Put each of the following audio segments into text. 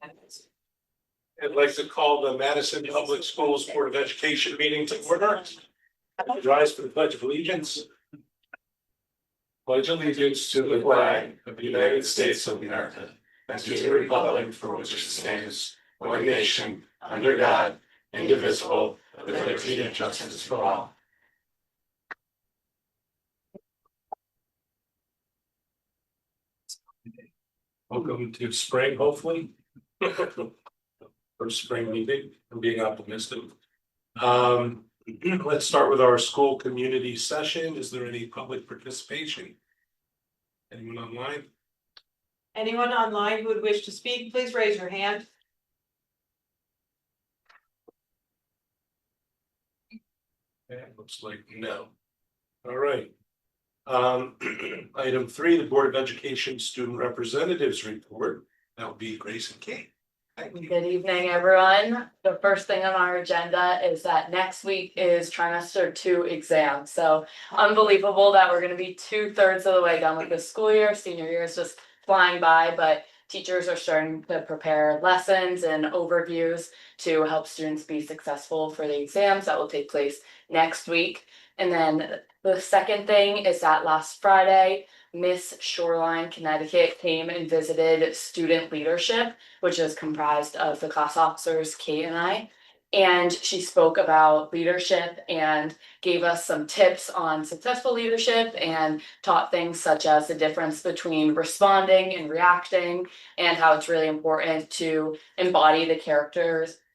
I'd like to call the Madison Public Schools Board of Education meeting to order. Rise for the Pledge of Allegiance. Pledge allegiance to the flag of the United States of America and to the republic for which it stands, one nation, under God, indivisible, with liberty and justice for all. Welcome to spring, hopefully. First spring meeting, I'm being optimistic. Let's start with our school community session. Is there any public participation? Anyone online? Anyone online who would wish to speak, please raise your hand. Okay, looks like no. All right. Item 3, the Board of Education Student Representatives Report. That would be Grace and Kate. Good evening, everyone. The first thing on our agenda is that next week is trimester 2 exams. So unbelievable that we're going to be 2/3 of the way done with this school year. Senior year is just flying by, but teachers are starting to prepare lessons and overviews to help students be successful for the exams that will take place next week. And then the second thing is that last Friday, Miss Shoreline, Connecticut came and visited student leadership, which is comprised of the class officers, Kate and I. And she spoke about leadership and gave us some tips on successful leadership and taught things such as the difference between responding and reacting and how it's really important to embody the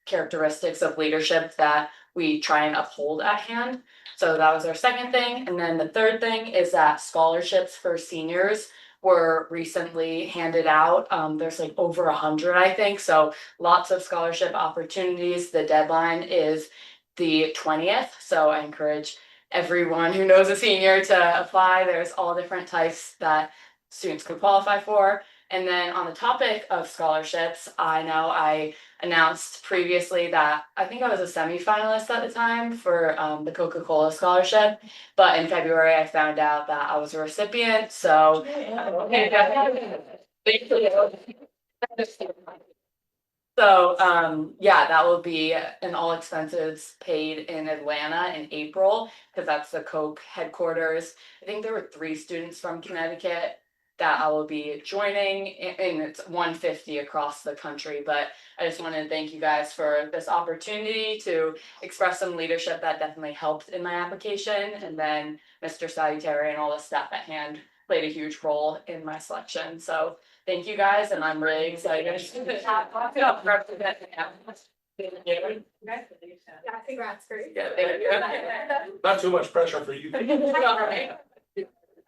characteristics of leadership that we try and uphold at hand. So that was our second thing. And then the third thing is that scholarships for seniors were recently handed out. There's like over 100, I think. So lots of scholarship opportunities. The deadline is the 20th. So I encourage everyone who knows a senior to apply. There's all different types that students could qualify for. And then on the topic of scholarships, I know I announced previously that I think I was a semi-finalist at the time for the Coca-Cola scholarship, but in February I found out that I was a recipient, so yeah, that will be an all expenses paid in Atlanta in April, because that's the Coke headquarters. I think there were 3 students from Connecticut that I will be joining, and it's 150 across the country. But I just wanted to thank you guys for this opportunity to express some leadership that definitely helped in my application. And then Mr. Salutary and all the staff at hand played a huge role in my selection. So thank you guys, and I'm really excited to represent. Yeah, congrats, great. Yeah, thank you. Not too much pressure for you.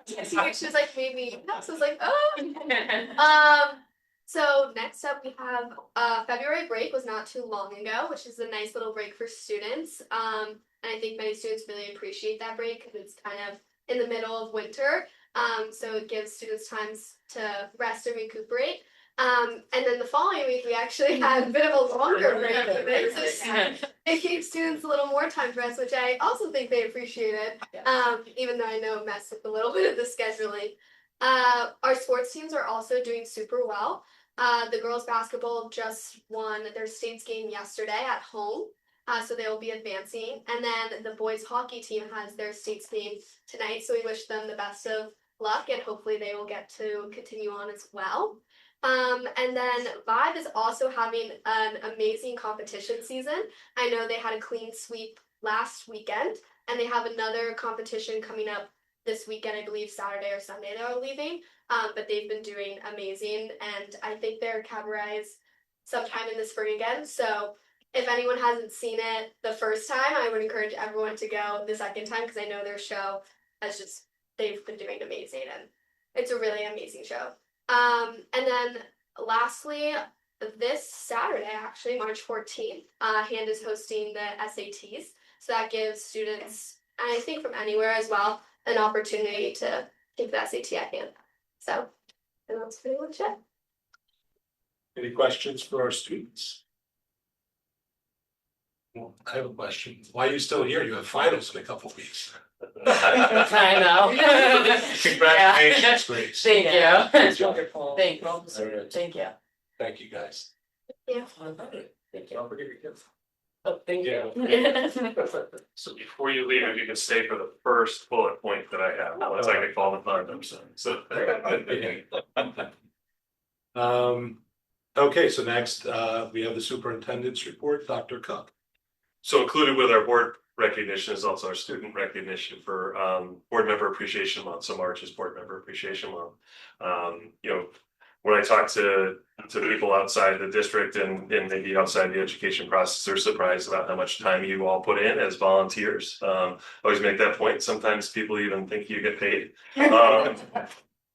She was like, maybe. So I was like, oh. So next up we have February break was not too long ago, which is a nice little break for students. And I think many students really appreciate that break because it's kind of in the middle of winter. So it gives students time to rest and recuperate. And then the following week we actually had a bit of a longer break. So it gave students a little more time to rest, which I also think they appreciated. Even though I know it messed with a little bit of the scheduling. Our sports teams are also doing super well. The girls basketball just won their states game yesterday at home. So they will be advancing. And then the boys hockey team has their states game tonight. So we wish them the best of luck, and hopefully they will get to continue on as well. And then Vibe is also having an amazing competition season. I know they had a clean sweep last weekend, and they have another competition coming up this weekend, I believe Saturday or Sunday they're leaving. But they've been doing amazing, and I think their cabaret is sometime in the spring again. So if anyone hasn't seen it the first time, I would encourage everyone to go the second time, because I know their show has they've been doing amazing, and it's a really amazing show. And then lastly, this Saturday, actually, March 14th, HAND is hosting the SATs. So that gives students, and I think from anywhere as well, an opportunity to take the SAT at HAND. So, and that's pretty much it. Any questions for our students? Well, I have a question. Why are you still here? You have finals in a couple of weeks. I know. Congratulations, Grace. Thank you. It's wonderful. Thanks. All right. Thank you. Thank you, guys. Yeah. Thank you. Don't forget your kids. Oh, thank you. So before you leave, if you can stay for the first bullet point that I have, once I get called upon, I'm sorry. So. Okay, so next, we have the superintendent's report, Dr. Cook. So included with our board recognition is also our student recognition for Board Member Appreciation Month. So March is Board Member Appreciation Month. You know, when I talk to people outside the district and maybe outside the education process, they're surprised about how much time you all put in as volunteers. Always make that point. Sometimes people even think you get paid.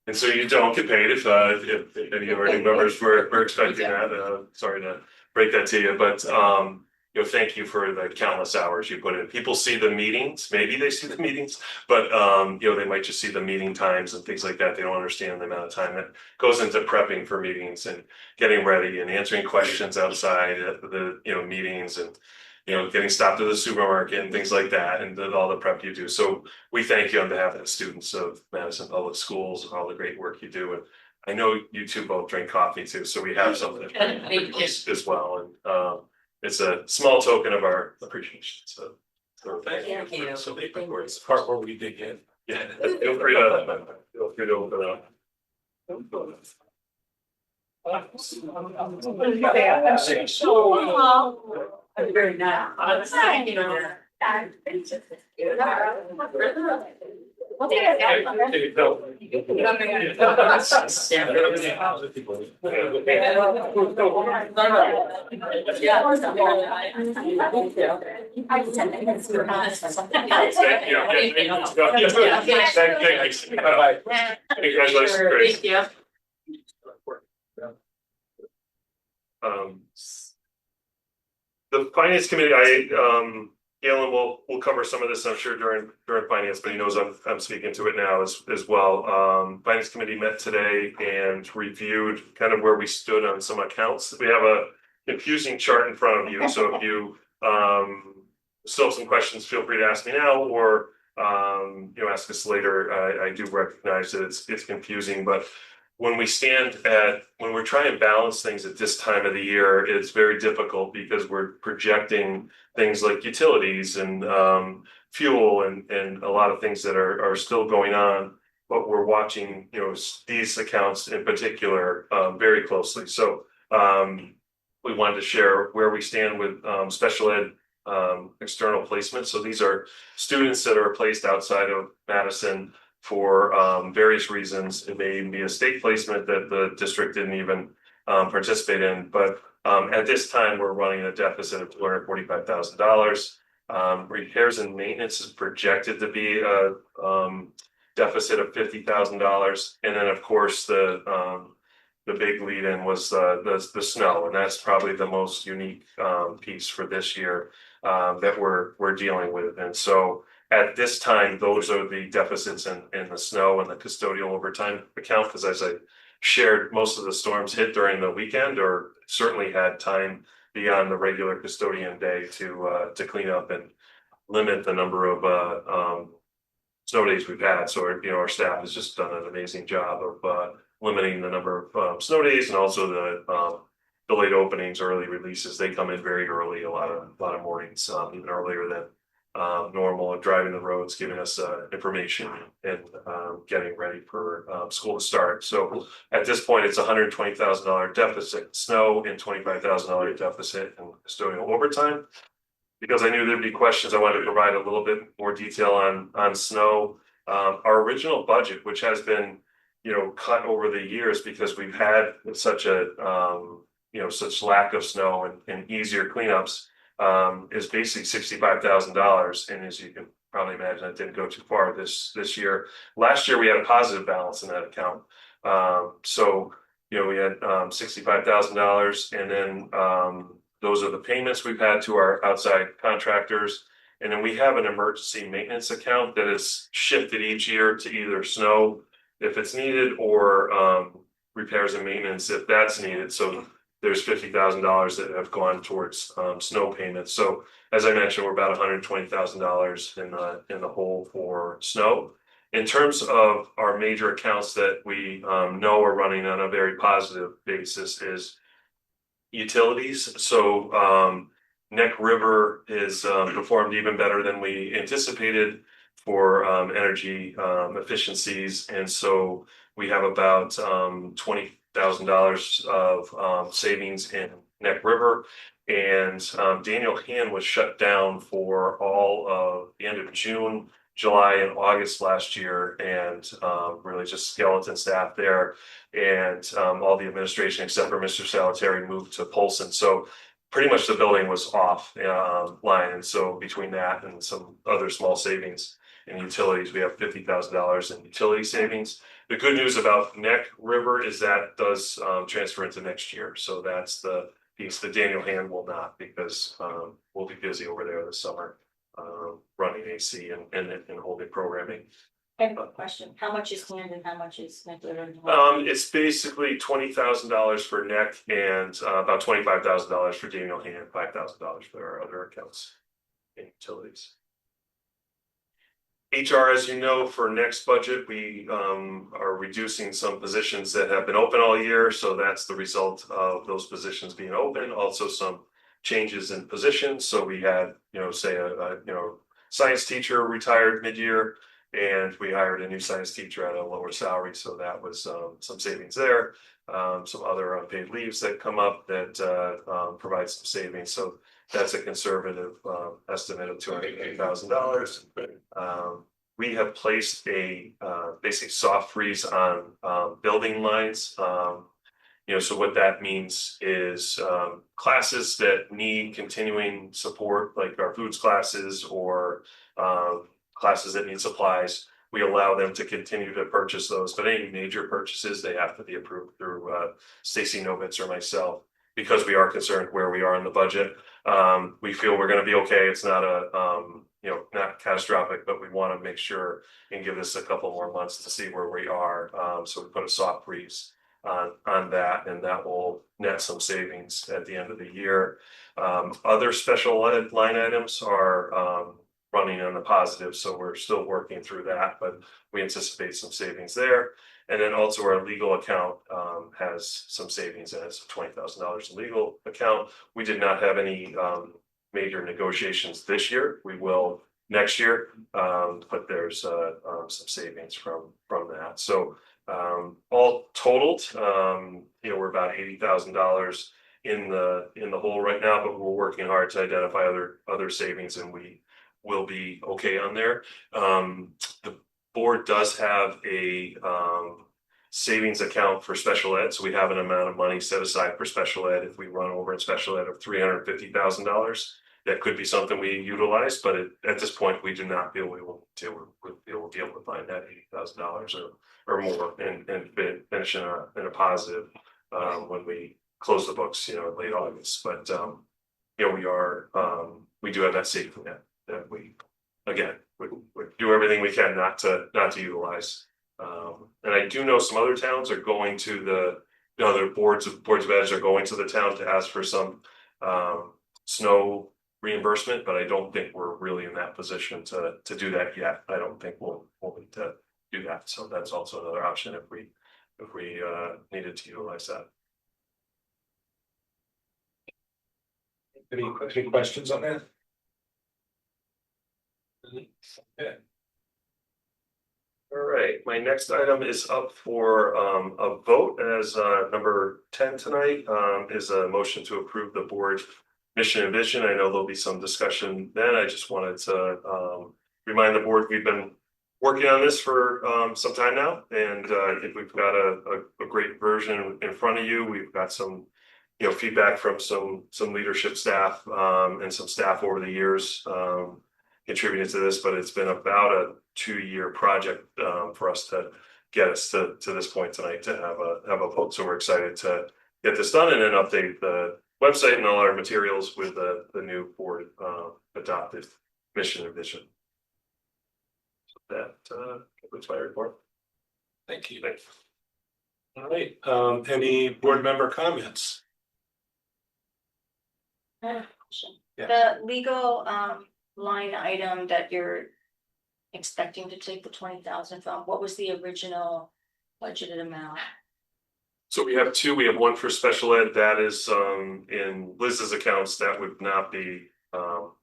And so you don't get paid if any of our new members were expecting that. Sorry to break that to you, but you know, thank you for the countless hours you put in. People see the meetings, maybe they see the meetings, but you know, they might just see the meeting times and things like that. They don't understand the amount of time that goes into prepping for meetings and getting ready and answering questions outside of the meetings and getting stopped at the supermarket and things like that, and all the prep you do. So we thank you on behalf of the students of Madison Public Schools and all the great work you do. And I know you two both drink coffee too, so we have something as well. And it's a small token of our appreciation. So thank you. For so many reports. Part where we dig in. Yeah, feel free to open it up. Very nice. Bye. Congratulations, Grace. Thank you. The finance committee, Galen will cover some of this, I'm sure, during finance, but he knows I'm speaking to it now as well. Finance committee met today and reviewed kind of where we stood on some accounts. We have a confusing chart in front of you, so if you still have some questions, feel free to ask me now, or ask us later. I do recognize that it's confusing, but when we're trying to balance things at this time of the year, it's very difficult because we're projecting things like utilities and fuel and a lot of things that are still going on, but we're watching these accounts in particular very closely. So we wanted to share where we stand with special ed external placement. So these are students that are placed outside of Madison for various reasons. It may be a state placement that the district didn't even participate in, but at this time we're running a deficit of $245,000. Repairs and maintenance is projected to be a deficit of $50,000, and then of course the big lead in was the snow, and that's probably the most unique piece for this year that we're dealing with. And so at this time, those are the deficits in the snow and the custodial overtime account, because as I shared, most of the storms hit during the weekend or certainly had time beyond the regular custodian day to clean up and limit the number of snow days we've had. So our staff has just done an amazing job of limiting the number of snow days, and also the delayed openings, early releases. They come in very early, a lot of mornings, even earlier than normal, driving the roads, giving us information and getting ready for school to start. So at this point, it's $120,000 deficit snow and $25,000 deficit in custodial overtime. Because I knew there'd be questions, I wanted to provide a little bit more detail on snow. Our original budget, which has been cut over the years because we've had such such lack of snow and easier cleanups, is basically $65,000. And as you can probably imagine, it didn't go too far this year. Last year we had a positive balance in that account. So we had $65,000, and then those are the payments we've had to our outside contractors. And then we have an emergency maintenance account that is shifted each year to either snow if it's needed, or repairs and maintenance if that's needed. So there's $50,000 that have gone towards snow payments. So as I mentioned, we're about $120,000 in the hole for snow. In terms of our major accounts that we know are running on a very positive basis is utilities, so Neck River is performed even better than we anticipated for energy efficiencies, and so we have about $20,000 of savings in Neck River. And Daniel Hand was shut down for all of the end of June, July, and August last year, and really just skeleton staff there. And all the administration except for Mr. Salvatore moved to Polson. So pretty much the building was off line. And so between that and some other small savings in utilities, we have $50,000 in utility savings. The good news about Neck River is that does transfer into next year. So that's the piece that Daniel Hand will not, because we'll be busy over there this summer running AC and holding programming. I have a question. How much is Hand and how much is Neck River? It's basically $20,000 for Neck and about $25,000 for Daniel Hand, $5,000 for our other accounts in utilities. HR, as you know, for next budget, we are reducing some positions that have been open all year. So that's the result of those positions being open. Also some changes in positions. So we had, say a science teacher retired mid-year, and we hired a new science teacher at a lower salary. So that was some savings there. Some other unpaid leaves that come up that provide some savings. So that's a conservative estimate of $280,000. We have placed a basic soft freeze on building lines. So what that means is classes that need continuing support, like our foods classes or classes that need supplies, we allow them to continue to purchase those. But any major purchases, they have to be approved through Stacy Novitz or myself, because we are concerned where we are in the budget. We feel we're going to be okay. It's not not catastrophic, but we want to make sure and give this a couple more months to see where we are. So we put a soft freeze on that, and that will net some savings at the end of the year. Other special ed line items are running on the positive, so we're still working through that, but we anticipate some savings there. And then also our legal account has some savings in it, so $20,000 in legal account. We did not have any major negotiations this year. We will next year, but there's some savings from that. So all totaled, we're about $80,000 in the hole right now, but we're working hard to identify other savings, and we will be okay on there. The board does have a savings account for special ed, so we have an amount of money set aside for special ed. If we run over in special ed of $350,000, that could be something we utilize, but at this point, we do not feel we will be able to find that $80,000 or more and finish in a positive when we close the books, in late August. But we do have that safety net that we do everything we can not to utilize. And I do know some other towns are going to their boards of ed are going to the town to ask for some snow reimbursement, but I don't think we're really in that position to do that yet. I don't think we'll need to do that. So that's also another option if we needed to utilize that. Any questions on that? Yeah. All right, my next item is up for a vote as number 10 tonight, is a motion to approve the board mission and vision. I know there'll be some discussion then. I just wanted to remind the board we've been working on this for some time now, and I think we've got a great version in front of you. We've got some feedback from some leadership staff and some staff over the years contributed to this, but it's been about a 2-year project for us to get us to this point tonight to have a vote. So we're excited to get this done and then update the website and all our materials with the new board adopted mission and vision. So that concludes my report. Thank you. Thanks. All right, any board member comments? I have a question. Yeah. The legal line item that you're expecting to take the 20,000 from, what was the original budgeted amount? So we have two, we have one for special ed that is in Liz's accounts, that would not be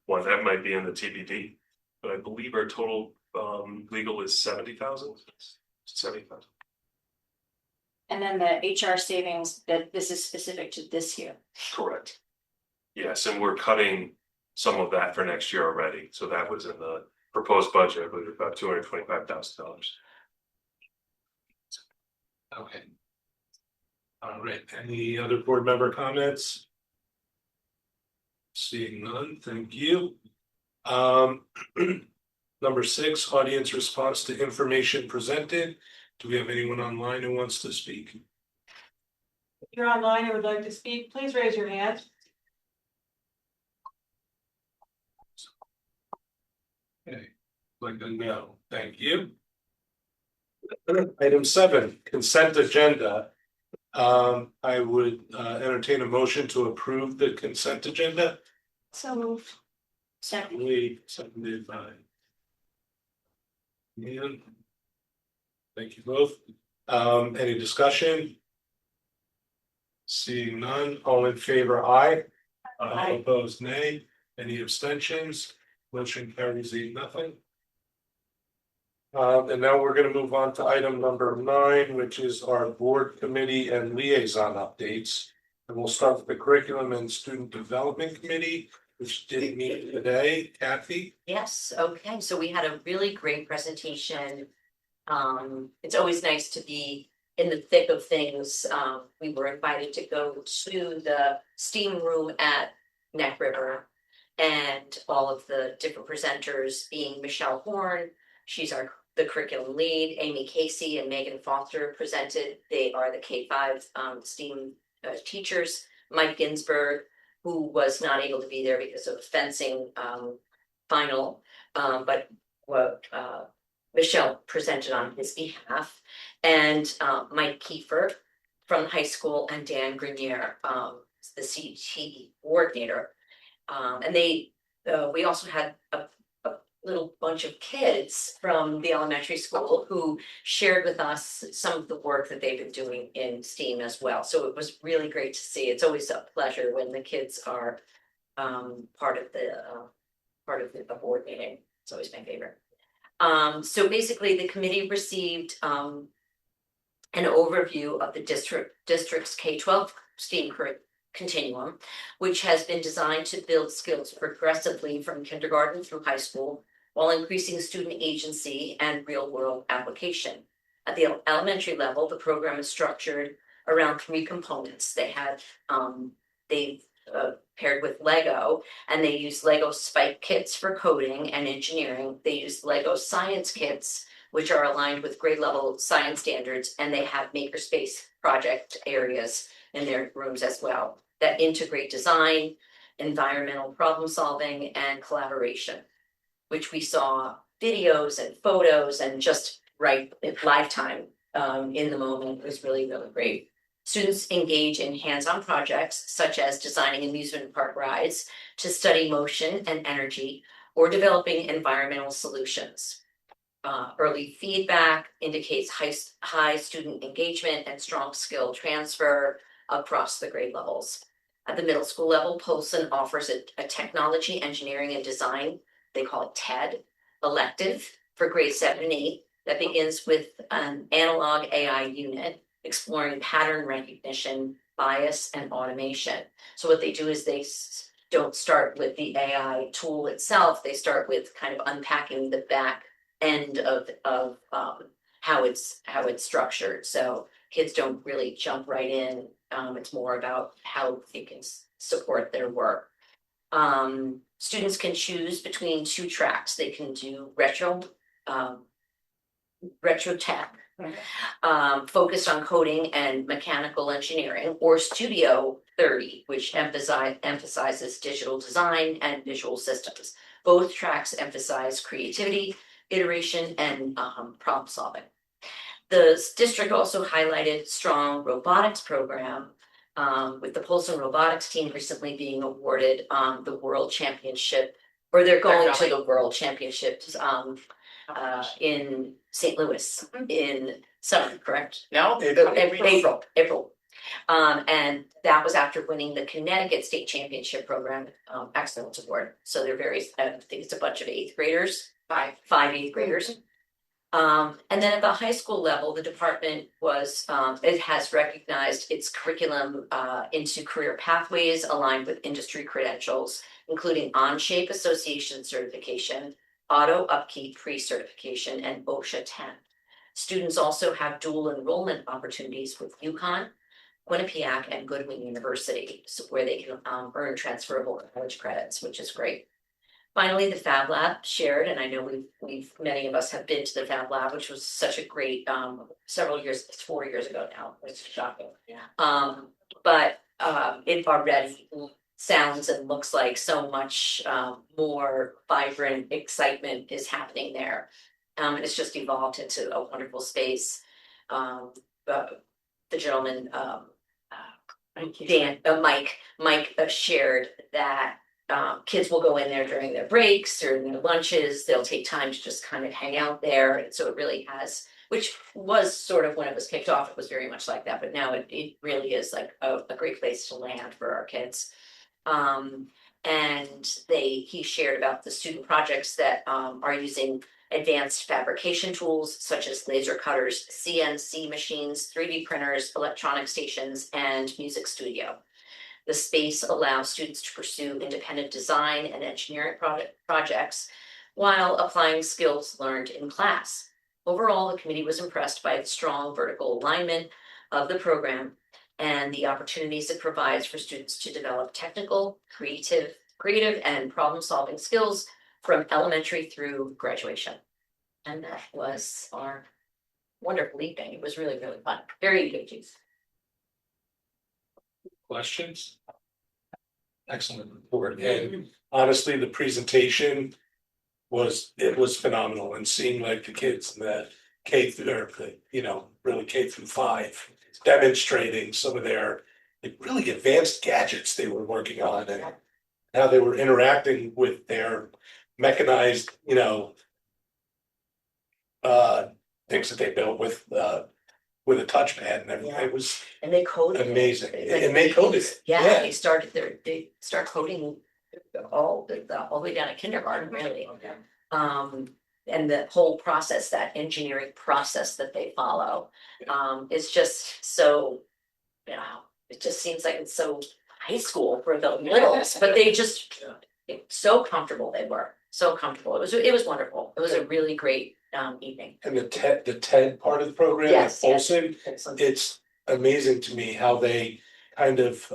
one, that might be in the TBD. But I believe our total legal is 70,000. 70,000. And then the HR savings, that this is specific to this year. Correct. Yes, and we're cutting some of that for next year already, so that was in the proposed budget, I believe about $225,000. Okay. All right, any other board member comments? Seeing none, thank you. Number 6, audience response to information presented. Do we have anyone online who wants to speak? If you're online and would like to speak, please raise your hand. Okay, like a no, thank you. Item 7, consent agenda. I would entertain a motion to approve the consent agenda. So moved. Second. Seconded by Ian. Thank you both. Any discussion? Seeing none, all in favor, aye. Aye. Opposed, nay. Any abstentions? Motion carries 8-0. And now we're gonna move on to item number 9, which is our board committee and liaison updates. And we'll start with the curriculum and student development committee, which didn't meet today. Kathy? Yes, okay, so we had a really great presentation. It's always nice to be in the thick of things. We were invited to go to the STEAM room at Neck River. And all of the different presenters being Michelle Horn, she's the curriculum lead, Amy Casey and Megan Foster presented. They are the K-5 STEAM teachers. Mike Ginsberg, who was not able to be there because of fencing final, but what Michelle presented on his behalf, and Mike Kiefer from the high school, and Dan Grenier, the CT coordinator. And we also had a little bunch of kids from the elementary school who shared with us some of the work that they've been doing in STEAM as well. So it was really great to see. It's always a pleasure when the kids are part of the board meeting. It's always my favorite. So basically the committee received an overview of the district's K-12 STEAM continuum, which has been designed to build skills progressively from kindergarten through high school, while increasing student agency and real-world application. At the elementary level, the program is structured around 3 components. They have paired with Lego, and they use Lego Spike kits for coding and engineering. They use Lego Science kits, which are aligned with grade level science standards, and they have makerspace project areas in their rooms as well that integrate design, environmental problem solving, and collaboration, which we saw videos and photos and just right lifetime in the moment. It was really, really great. Students engage in hands-on projects such as designing amusement park rides to study motion and energy, or developing environmental solutions. Early feedback indicates high student engagement and strong skill transfer across the grade levels. At the middle school level, Polson offers a technology, engineering, and design, they call it TED, elective for grades 7 and 8 that begins with an analog AI unit exploring pattern recognition, bias, and automation. So what they do is they don't start with the AI tool itself, they start with kind of unpacking the back end of how it's structured. So kids don't really jump right in. It's more about how they can support their work. Students can choose between 2 tracks. They can do retro tech, focused on coding and mechanical engineering, or Studio 30, which emphasizes digital design and visual systems. Both tracks emphasize creativity, iteration, and problem solving. The district also highlighted strong robotics program, with the Polson robotics team recently being awarded the world championship, or they're going to the world championships in St. Louis in summer, correct? No, April. April. And that was after winning the Connecticut State Championship Program Excellence Award. So they're very, I think it's a bunch of eighth graders, five eighth graders. And then at the high school level, the department it has recognized its curriculum into career pathways aligned with industry credentials, including On-Shape Association certification, Auto Upkeep pre-certification, and OSHA 10. Students also have dual enrollment opportunities with UConn, Quinnipiac, and Goodwin University, where they can earn transferable college credits, which is great. Finally, the Fab Lab shared, and I know many of us have been to the Fab Lab, which was such a great, several years, it's 4 years ago now, it's shocking. But it already sounds and looks like so much more vibrant excitement is happening there. And it's just evolved into a wonderful space. But the gentleman, Mike shared that kids will go in there during their breaks or their lunches. They'll take time to just kind of hang out there. And so it really has, which was sort of when it was kicked off, it was very much like that. But now it really is like a great place to land for our kids. And he shared about the student projects that are using advanced fabrication tools such as laser cutters, CNC machines, 3D printers, electronic stations, and music studio. The space allows students to pursue independent design and engineering projects while applying skills learned in class. Overall, the committee was impressed by its strong vertical alignment of the program and the opportunities it provides for students to develop technical, creative, and problem-solving skills from elementary through graduation. And that was our wonderful evening. It was really, really fun. Very engaging. Questions? Excellent report. And honestly, the presentation was phenomenal, and seeing like the kids in the really K through 5 demonstrating some of their like really advanced gadgets they were working on and how they were interacting with their mechanized, things that they built with a touchpad and everything. Yeah. It was And they coded. amazing. Like, And they coded it. Yeah, they start coding all the way down to kindergarten, really. And the whole process, that engineering process that they follow, is just so, it just seems like it's so high school for the littles, but they just, so comfortable they were, so comfortable. It was wonderful. It was a really great evening. And the TED part of the program, Yes, yes. Olson, it's amazing to me how they kind of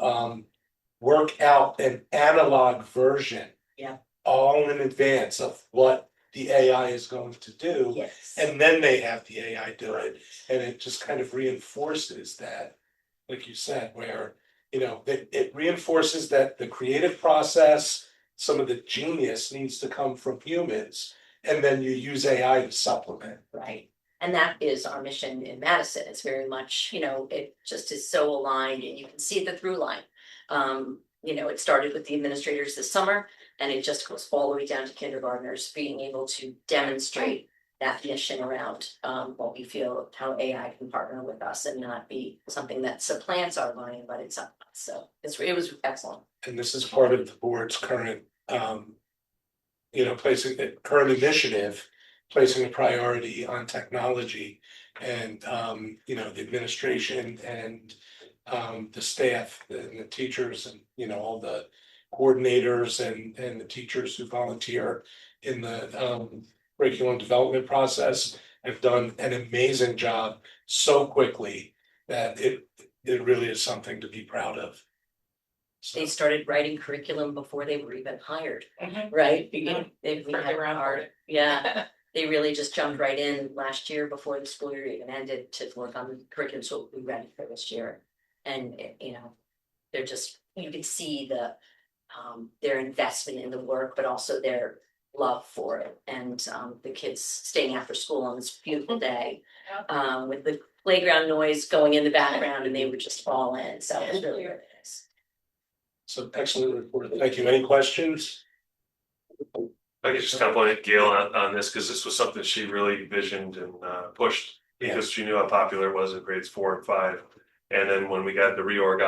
work out an analog version. Yeah. All in advance of what the AI is going to do. Yes. And then they have the AI do it. And it just kind of reinforces that, like you said, where, it reinforces that the creative process, some of the genius needs to come from humans. And then you use AI to supplement. Right. And that is our mission in Madison. It's very much, it just is so aligned and you can see the through line. It started with the administrators this summer and it just goes all the way down to kindergartners being able to demonstrate that mission around what we feel, how AI can partner with us and not be something that supplants our learning, but it's us. So it was excellent. And this is part of the board's current current initiative, placing a priority on technology and, the administration and the staff and the teachers and, all the coordinators and the teachers who volunteer in the curriculum development process have done an amazing job so quickly that it really is something to be proud of. So. They started writing curriculum before they were even hired, Mhm. right? Yeah. They had around hard, yeah. They really just jumped right in last year before the school year even ended to work on the curriculum, so we'll be ready for this year. And they're just, you can see their investment in the work, but also their love for it. And the kids staying after school on this beautiful day, with the playground noise going in the background, and they were just all in. So it was really, really nice. So excellent report. Thank you. Any questions? I could just compliment Gail on this because this was something she really visioned and pushed because she knew how popular it was in grades 4 and 5. And then when we got the reorg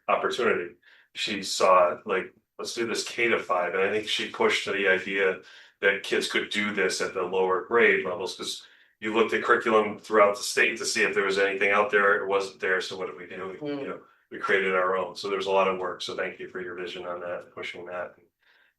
opportunity, she saw like, let's do this K-5, and I think she pushed to the idea that kids could do this at the lower grade levels, because you looked at curriculum throughout the state to see if there was anything out there. It wasn't there, so what did we do? We created our own. So there was a lot of work. So thank you for your vision on that, pushing that.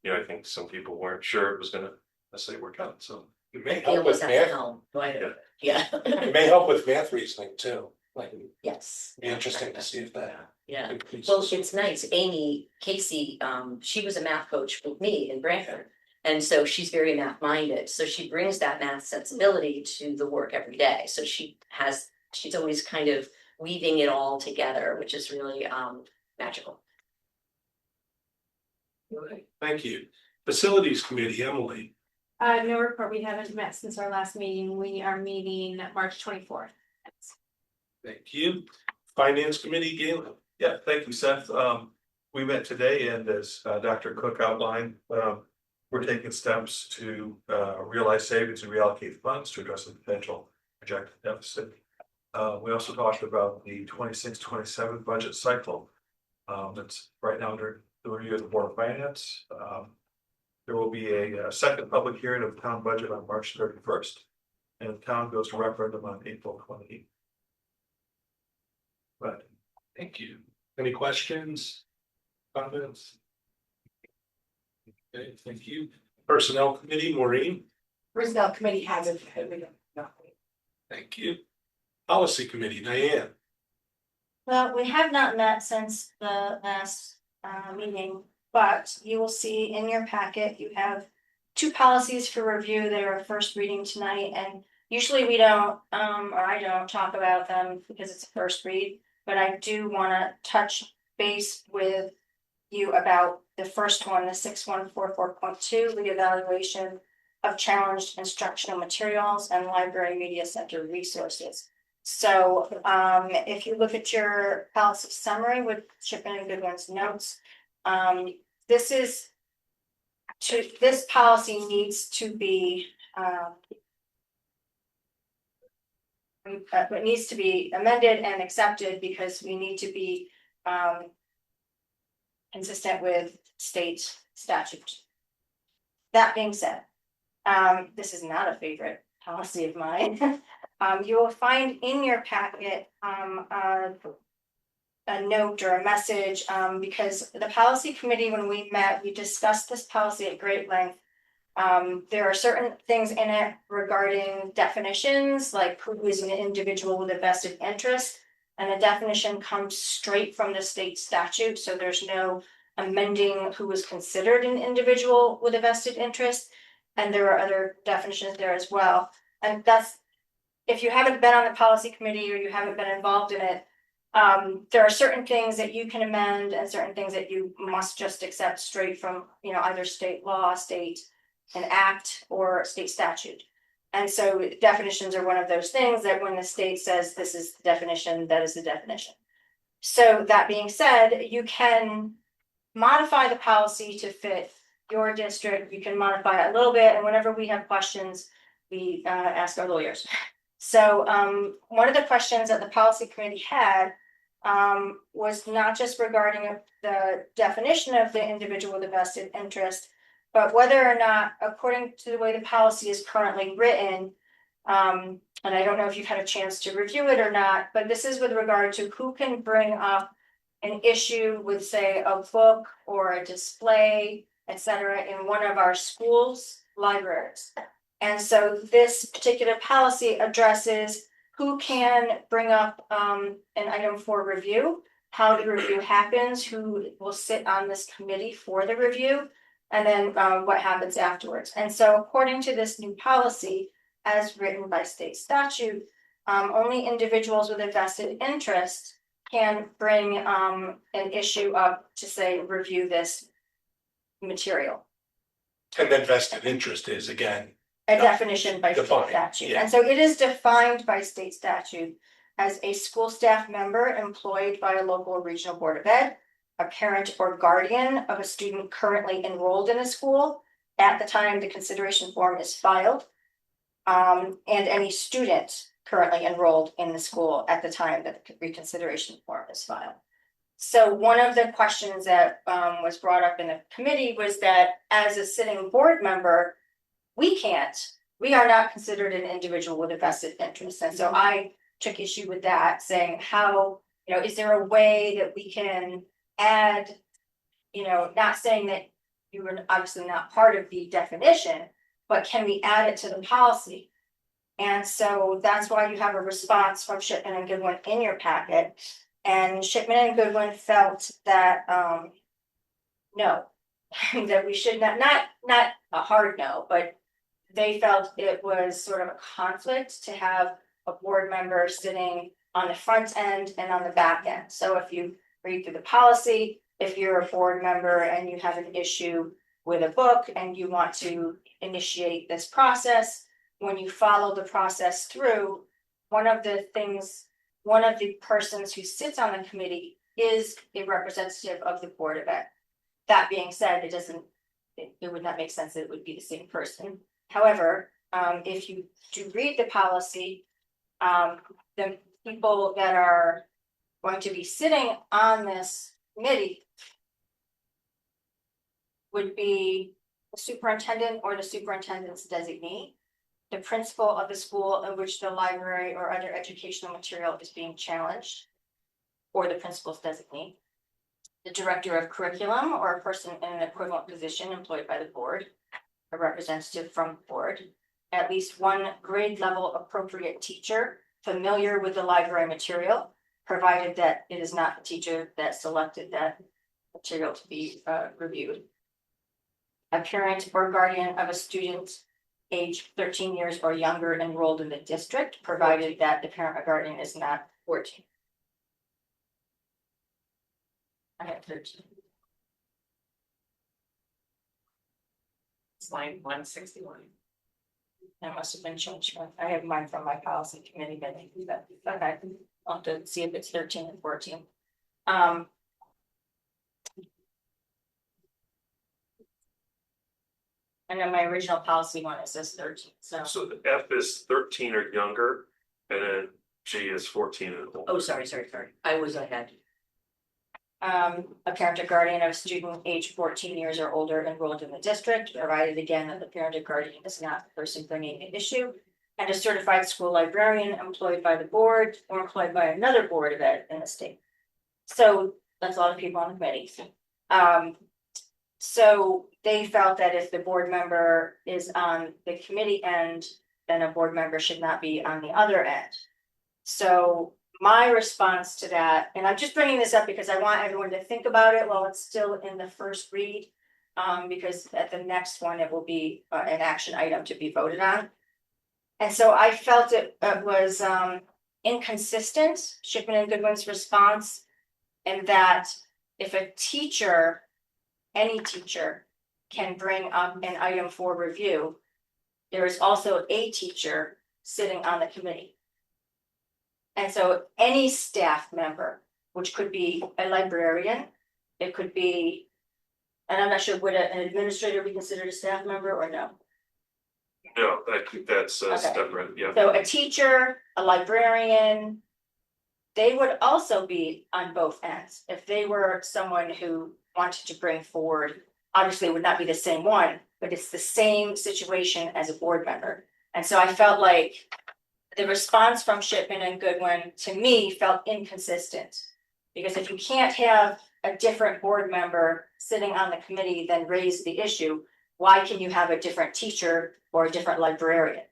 I think some people weren't sure it was gonna necessarily work out. So It may It help was with at math, home, right? Yeah. Yeah. it may help with math reasoning too, like, it'd Yes. be interesting to see if that Yeah. increases. Well, it's nice. Amy Casey, she was a math coach with me in Brantford. And so she's very math minded. So she brings that math sensibility to the work every day. So she's always kind of weaving it all together, which is really magical. Thank you. Facilities Committee, Emily. No report. We haven't met since our last meeting. We are meeting March 24th. Thank you. Finance Committee, Galen. Yeah, thank you, Seth. We met today, and as Dr. Cook outlined, we're taking steps to realize savings and reallocate funds to address the potential projected deficit. We also talked about the 26-27 budget cycle. That's right now under the review of the Board of Finance. There will be a second public hearing of the town budget on March 31st, and the town goes to referendum on April 28th. But Thank you. Any questions? Comments? Okay, thank you. Personnel Committee, Maureen. Personnel Committee hasn't. Thank you. Policy Committee, Diane. Well, we have not met since the last meeting, but you will see in your packet, you have two policies for review that are first reading tonight, and usually we don't, or I don't talk about them because it's a first read, but I do wanna touch base with you about the first one, the 6144.2, the evaluation of challenged instructional materials and library media center resources. So if you look at your policy summary with Chip and Goodwin's notes, this policy needs to be it needs to be amended and accepted because we need to be consistent with state statute. That being said, this is not a favorite policy of mine. You will find in your packet a note or a message, because the policy committee, when we met, we discussed this policy at great length. There are certain things in it regarding definitions, like who is an individual with a vested interest. And the definition comes straight from the state statute, so there's no amending who is considered an individual with a vested interest. And there are other definitions there as well. And that's, if you haven't been on the policy committee or you haven't been involved in it, there are certain things that you can amend and certain things that you must just accept straight from, either state law, state an act, or state statute. And so definitions are one of those things that when the state says this is the definition, that is the definition. So that being said, you can modify the policy to fit your district. You can modify it a little bit, and whenever we have questions, we ask our lawyers. So one of the questions that the policy committee had was not just regarding the definition of the individual with a vested interest, but whether or not, according to the way the policy is currently written, and I don't know if you've had a chance to review it or not, but this is with regard to who can bring up an issue with, say, a book or a display, etc., in one of our schools' libraries. And so this particular policy addresses who can bring up an item for review, how the review happens, who will sit on this committee for the review, and then what happens afterwards. And so according to this new policy, as written by state statute, only individuals with a vested interest can bring an issue up to say, review this material. And then vested interest is again. A definition by state Defined, statute. yeah. And so it is defined by state statute as a school staff member employed by a local or regional board of ed, a parent or guardian of a student currently enrolled in a school at the time the consideration form is filed, and any student currently enrolled in the school at the time that the reconsideration form is filed. So one of the questions that was brought up in the committee was that as a sitting board member, we are not considered an individual with a vested interest. And so I took issue with that, saying how, is there a way that we can add, not saying that you were obviously not part of the definition, but can we add it to the policy? And so that's why you have a response from Shipman and Goodwin in your packet. And Shipman and Goodwin felt that, no, that we should not a hard no, but they felt it was sort of a conflict to have a board member sitting on the front end and on the back end. So if you read through the policy, if you're a board member and you have an issue with a book and you want to initiate this process, when you follow the process through, one of the persons who sits on the committee is a representative of the Board of Ed. That being said, it would not make sense that it would be the same person. However, if you do read the policy, the people that are going to be sitting on this committee would be the superintendent or the superintendent's designee, the principal of the school in which the library or other educational material is being challenged, or the principal's designee, the director of curriculum or a person in an equivalent position employed by the board, a representative from the board, at least one grade level appropriate teacher familiar with the library material, provided that it is not the teacher that selected that material to be reviewed. A parent or guardian of a student age 13 years or younger enrolled in the district, provided that the parent or guardian is not 14. I have 13. It's line 161. That must have been changed. I have mine from my policy committee meeting, but okay, I'll have to see if it's 13 and 14. And then my original policy one, it says 13, so. So the F is 13 or younger, and then G is 14 and older. Oh, sorry. I was ahead. A parent or guardian of a student age 14 years or older enrolled in the district, provided again that the parent or guardian is not the person bringing an issue, and a certified school librarian employed by the board or employed by another board of ed in the state. So that's a lot of people on the committee. So they felt that if the board member is on the committee end, then a board member should not be on the other end. So my response to that, and I'm just bringing this up because I want everyone to think about it while it's still in the first read, because at the next one, it will be an action item to be voted on. And so I felt it was inconsistent, Shipman and Goodwin's response, and that if a teacher, any teacher, can bring up an item for review, there is also a teacher sitting on the committee. And so any staff member, which could be a librarian, it could be, and I'm not sure, would an administrator be considered a staff member or no? No, that's Okay. separate, yeah. So a teacher, a librarian, they would also be on both ends. If they were someone who wanted to bring forward, obviously it would not be the same one, but it's the same situation as a board member. And so I felt like the response from Shipman and Goodwin to me felt inconsistent. Because if you can't have a different board member sitting on the committee then raise the issue, why can you have a different teacher or a different librarian?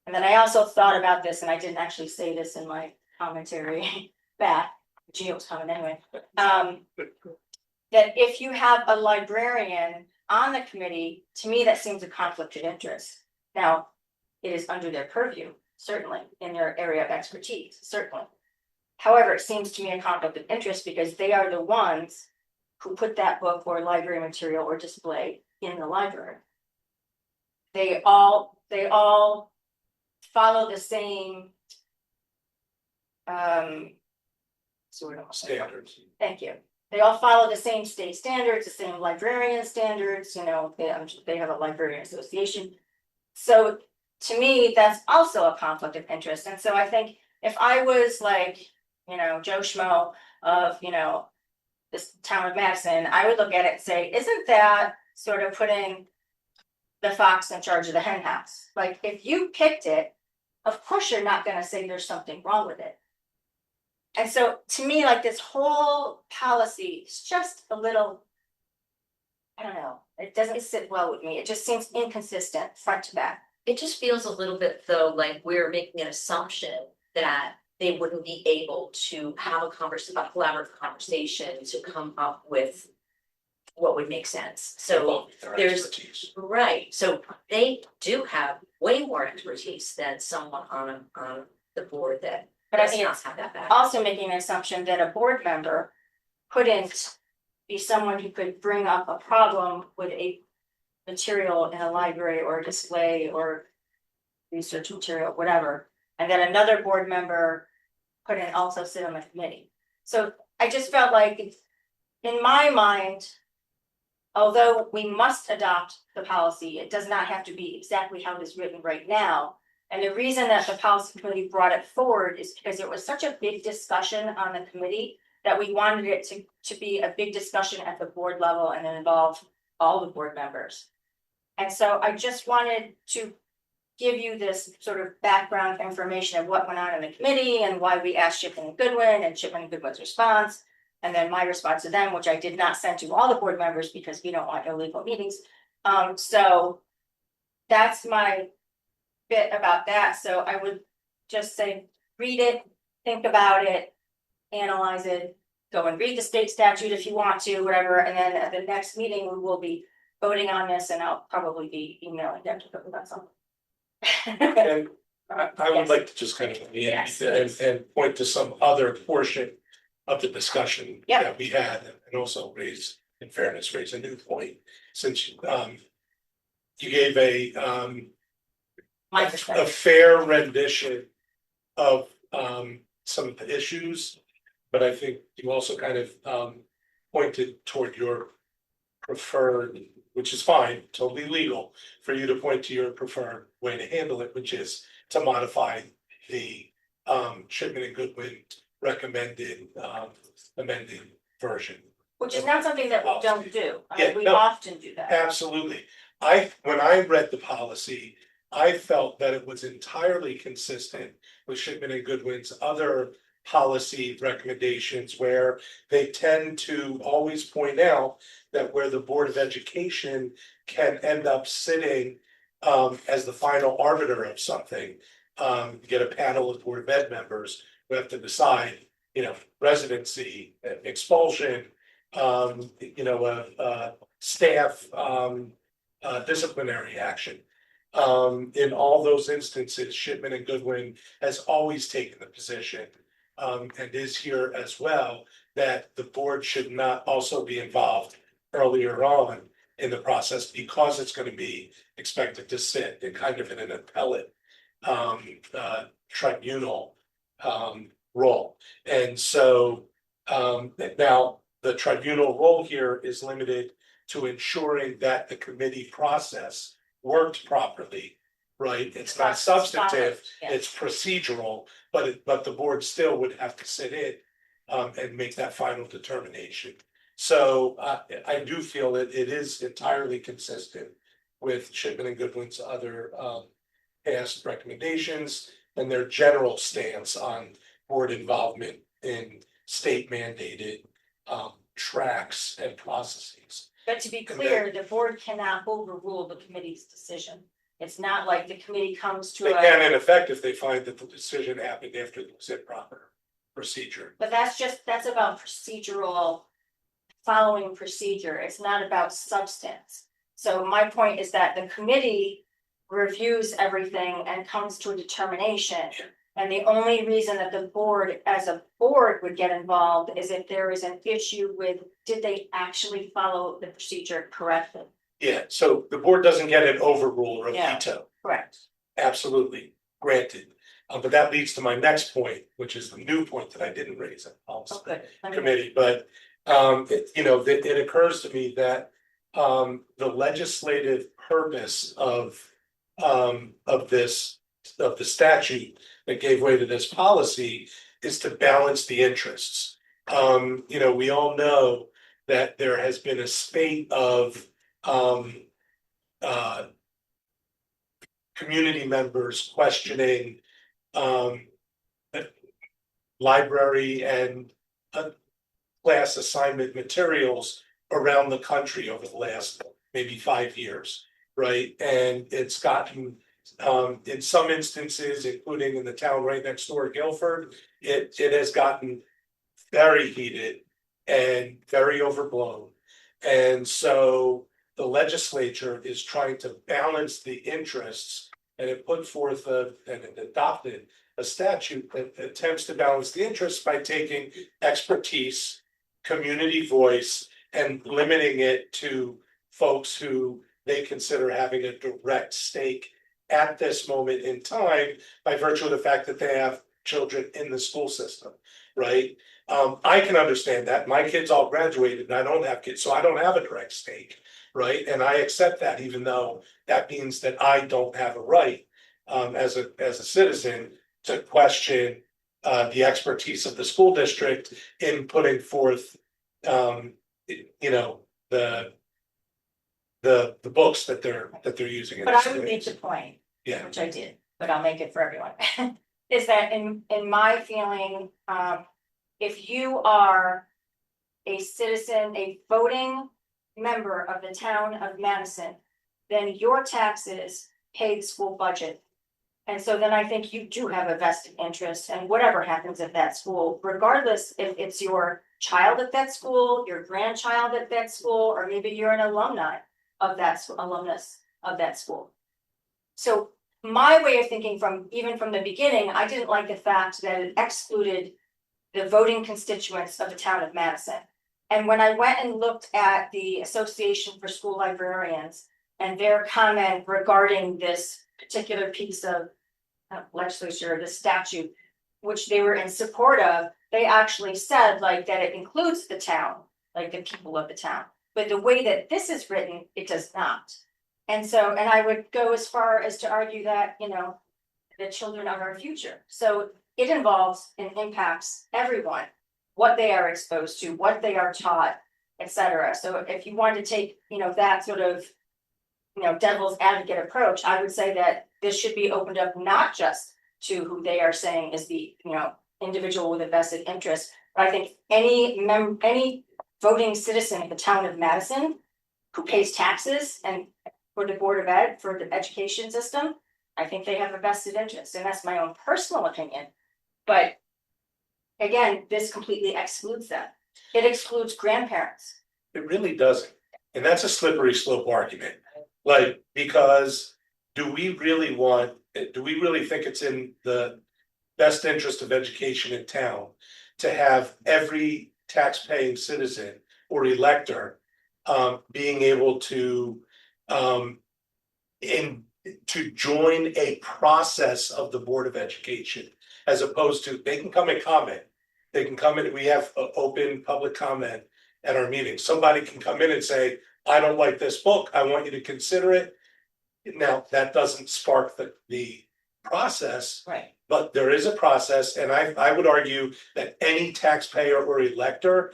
And then I also thought about this, and I didn't actually say this in my commentary back, Gio was coming anyway. That if you have a librarian on the committee, to me, that seems a conflict of interest. Now, it is under their purview, certainly, in their area of expertise, certainly. However, it seems to me a conflict of interest because they are the ones who put that book or library material or display in the library. They all follow the same Standards. Thank you. They all follow the same state standards, the same librarian standards, they have a librarian association. So to me, that's also a conflict of interest. And so I think if I was like, Joe Schmo of, this town of Madison, I would look at it and say, isn't that sort of putting the fox in charge of the hen house? Like, if you picked it, of course you're not gonna say there's something wrong with it. And so to me, like this whole policy is just a little, I don't know, it doesn't sit well with me. It just seems inconsistent front to back. It just feels a little bit though, like we're making an assumption that they wouldn't be able to have a collaborative conversation to come up with what would make sense. So Involving their there's- expertise. right, so they do have way more expertise than someone on the board that But I does think not it's have that background. also making an assumption that a board member couldn't be someone who could bring up a problem with a material in a library or a display or research material, whatever, and then another board member couldn't also sit on the committee. So I just felt like, in my mind, although we must adopt the policy, it does not have to be exactly how it is written right now. And the reason that the policy committee brought it forward is because it was such a big discussion on the committee that we wanted it to be a big discussion at the board level and involve all the board members. And so I just wanted to give you this sort of background information of what went on in the committee and why we asked Shipman and Goodwin and Shipman and Goodwin's response. And then my response to them, which I did not send to all the board members because we don't want illegal meetings. So that's my bit about that. So I would just say, read it, think about it, analyze it, go and read the state statute if you want to, whatever. And then at the next meeting, we will be voting on this and I'll probably be emailing them to put that something. And I would Yes. like to just kind of, Yes. and point to some other portion of the discussion Yep. that we had, and also raise, in fairness, raise a new point, since you gave My a perspective. fair rendition of some of the issues, but I think you also kind of pointed toward your preferred, which is fine, totally legal, for you to point to your preferred way to handle it, which is to modify the Shipman and Goodwin recommended amended version. Which is not something that we don't do. I mean, Yeah, we no. often do that. Absolutely. When I read the policy, I felt that it was entirely consistent with Shipman and Goodwin's other policy recommendations, where they tend to always point out that where the Board of Education can end up sitting as the final arbiter of something, you get a panel of Board of Ed members who have to decide, residency, expulsion, staff disciplinary action. In all those instances, Shipman and Goodwin has always taken the position, and is here as well, that the board should not also be involved earlier on in the process, because it's going to be expected to sit in kind of in an appellate tribunal role. And so now the tribunal role here is limited to ensuring that the committee process worked properly, right? It's not substantive, Yeah. it's procedural, but the board still would have to sit in and make that final determination. So I do feel that it is entirely consistent with Shipman and Goodwin's other past recommendations and their general stance on board involvement in state mandated tracks and processes. But to be clear, the board cannot overrule the committee's decision. It's not like the committee comes to They a, can in effect if they find that the decision happened after the proper procedure. but that's about procedural, following procedure. It's not about substance. So my point is that the committee reviews everything and comes to a determination. And the only reason that the board, as a board, would get involved is if there is an issue with, did they actually follow the procedure correctly? Yeah, so the board doesn't get an overrule or a Yeah. veto, Correct. absolutely, granted. But that leads to my next point, which is the new point that I didn't raise at the policy Oh, good. committee, but it occurs to me that the legislative purpose of of this, of the statute that gave way to this policy is to balance the interests. You know, we all know that there has been a spate of uh community members questioning um library and class assignment materials around the country over the last maybe 5 years, right? And it's gotten, in some instances, including in the town right next door, Guilford, it has gotten very heated and very overblown. And so the legislature is trying to balance the interests, and it put forth and it adopted a statute that attempts to balance the interests by taking expertise, community voice, and limiting it to folks who they consider having a direct stake at this moment in time by virtue of the fact that they have children in the school system, right? I can understand that. My kids all graduated and I don't have kids, so I don't have a direct stake, right? And I accept that, even though that means that I don't have a right as a citizen to question the expertise of the school district in putting forth you know, the books that they're using. in But this I would way. make the point, Yeah, which I did, but I'll make it for everyone. Is that in my feeling, if you are a citizen, a voting member of the town of Madison, then your taxes pay the school budget. And so then I think you do have a vested interest in whatever happens at that school, regardless if it's your child at that school, your grandchild at that school, or maybe you're an alumni of that alumnus of that school. So my way of thinking even from the beginning, I didn't like the fact that it excluded the voting constituents of the town of Madison. And when I went and looked at the Association for School Librarians and their comment regarding this particular piece of legislature, the statute, which they were in support of, they actually said like that it includes the town, like the people of the town. But the way that this is written, it does not. And so, and I would go as far as to argue that, you know, the children of our future. So it involves and impacts everyone, what they are exposed to, what they are taught, etc. So if you wanted to take, you know, that sort of, you know, devil's advocate approach, I would say that this should be opened up not just to who they are saying is the, you know, individual with a vested interest, but I think any voting citizen in the town of Madison who pays taxes and for the Board of Ed, for the education system, I think they have a vested interest, and that's my own personal opinion. But again, this completely excludes them. It excludes grandparents. it really doesn't. And that's a slippery slope argument. Like, because do we really think it's in the best interest of education in town to have every tax-paying citizen or elector being able to to join a process of the Board of Education, as opposed to, they can come and comment. They can come in, we have open public comment at our meetings. Somebody can come in and say, I don't like this book, I want you to consider it. Now, that doesn't spark the process, Right. but there is a process, and I would argue that any taxpayer or elector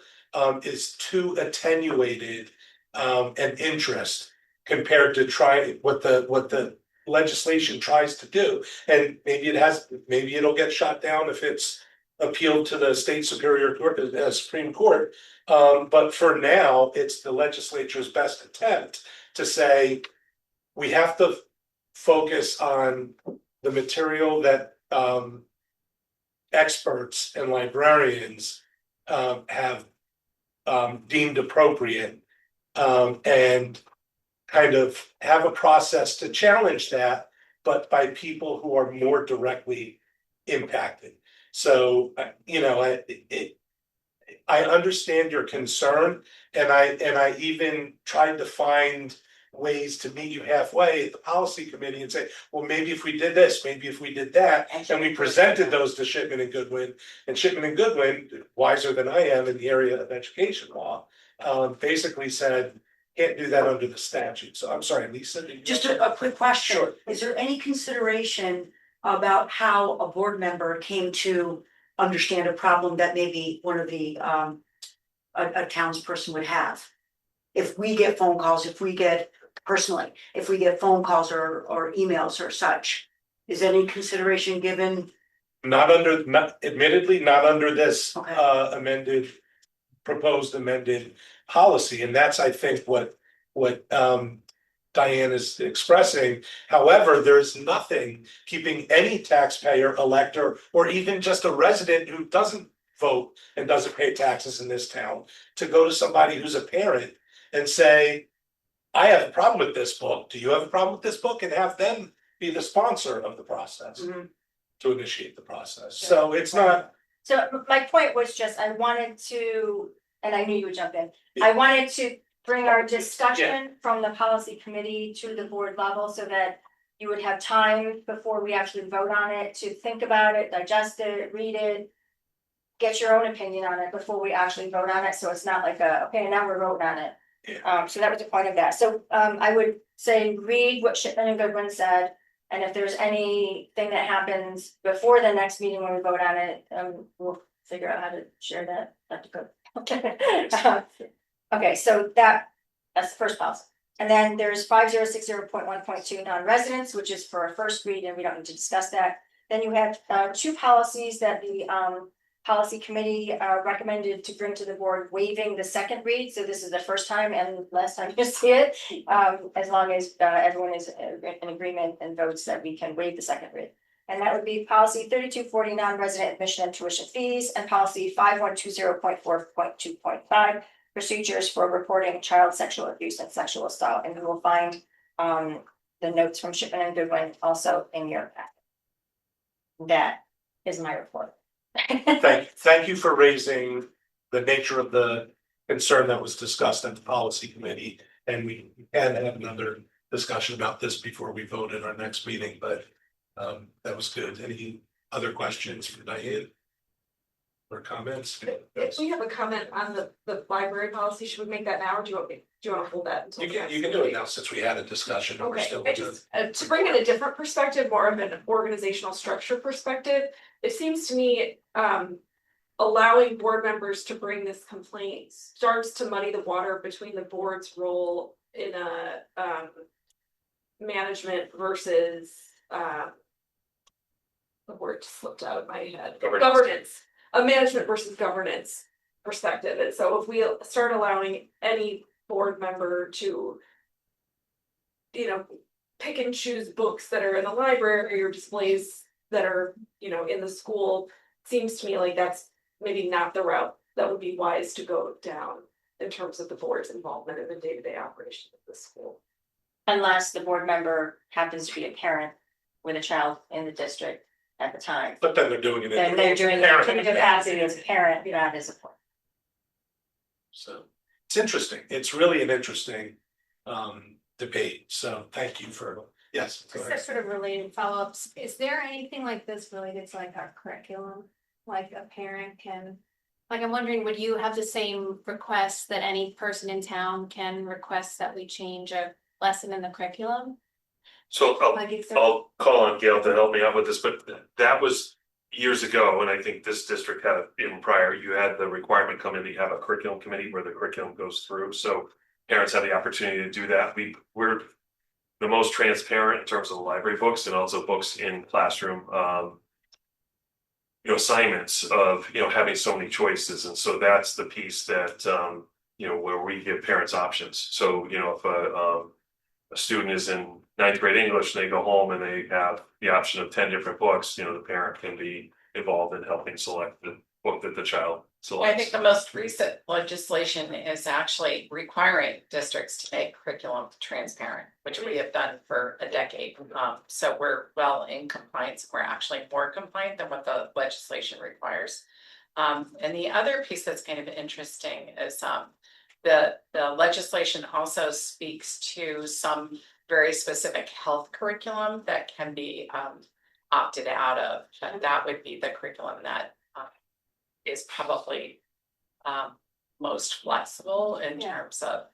is too attenuated an interest compared to what the legislation tries to do. And maybe it'll get shot down if it's appealed to the state superior court, Supreme Court. But for now, it's the legislature's best attempt to say, we have to focus on the material that experts and librarians have deemed appropriate, and kind of have a process to challenge that, but by people who are more directly impacted. So, you know, I understand your concern, and I even tried to find ways to meet you halfway at the policy committee and say, well, maybe if we did this, maybe if we did that, and we presented those to Shipman and Goodwin, wiser than I am in the area of education law, basically said, can't do that under the statute. So I'm sorry, Lisa. did you- Just a quick question. Sure. Is there any consideration about how a board member came to understand a problem that maybe one of the a townsperson would have? If we get phone calls, if we get phone calls or emails or such, is any consideration given? Admittedly, not under this Okay. proposed amended policy, and that's, I think, what Diane is expressing. However, there's nothing keeping any taxpayer, elector, or even just a resident who doesn't vote and doesn't pay taxes in this town to go to somebody who's a parent and say, I have a problem with this book. Do you have a problem with this book? And have them be the sponsor of the process Mm-hmm. to initiate the process. So it's not. So my point was just, I wanted to, and I knew you would jump in, I wanted to bring our discussion from the policy committee to the board level so that you would have time before we actually vote on it to think about it, digest it, read it, get your own opinion on it before we actually vote on it. So it's not like okay, now we're voting on it. So that was the point of that. So I would say read what Shipman and Goodwin said. And if there's anything that happens before the next meeting when we vote on it, we'll figure out how to share that. That's good. Okay, so that's the first policy. And then there's 5060.1.2 non-residents, which is for a first read, and we don't need to discuss that. Then you have two policies that the policy committee recommended to bring to the board, waiving the second read. So this is the first time and last time you see it, as long as everyone is in agreement and votes that we can waive the second read. And that would be policy 3240 non-resident admission and tuition fees, and policy 5120.4.2.5 procedures for reporting child sexual abuse and sexual assault. And you will find the notes from Shipman and Goodwin also in your packet. That is my report. Thank you for raising the nature of the concern that was discussed at the policy committee. And we can have another discussion about this before we vote at our next meeting, but that was good. Any other questions for Diane? Or comments? If we have a comment on the library policy, should we make that now, or do you want to hold that? Until You can do it now since we had a discussion. And we're Okay, still I just, to bring in a different perspective, more of an organizational structure perspective, it seems to me, allowing board members to bring this complaint starts to muddy the water between the board's role in a, management versus, the word just slipped out of my head. Governance, a management versus governance perspective. And so if we start allowing any board member to, pick and choose books that are in the library or displays that are, in the school, seems to me like that's maybe not the route that would be wise to go down in terms of the board's involvement in the day-to-day operation of the school. Unless the board member happens to be a parent with a child in the district at the time. But then they're doing it. Then they're doing it in the capacity as a parent, not as a board. So it's interesting. It's really an interesting debate. So thank you for, yes. go ahead. Just sort of related follow-ups, is there anything like this related to like our curriculum? Like a parent can, like, I'm wondering, would you have the same requests that any person in town can request that we change a lesson in the curriculum? So Like it's I'll call on Gail to help me out with this, but that was years ago, and I think this district had, even prior, you had the requirement come in, that you have a curriculum committee where the curriculum goes through, so parents have the opportunity to do that. We're the most transparent in terms of the library books and also books in classroom, assignments of, having so many choices. And so that's the piece that, where we give parents options. So, if a student is in 9th grade English, and they go home and they have the option of 10 different books, the parent can be involved in helping select the book that the child selects. I think the most recent legislation is actually requiring districts to make curriculum transparent, which we have done for a decade. So we're well in compliance. We're actually more compliant than what the legislation requires. And the other piece that's kind of interesting is the legislation also speaks to some very specific health curriculum that can be opted out of. That would be the curriculum that is probably most flexible in terms of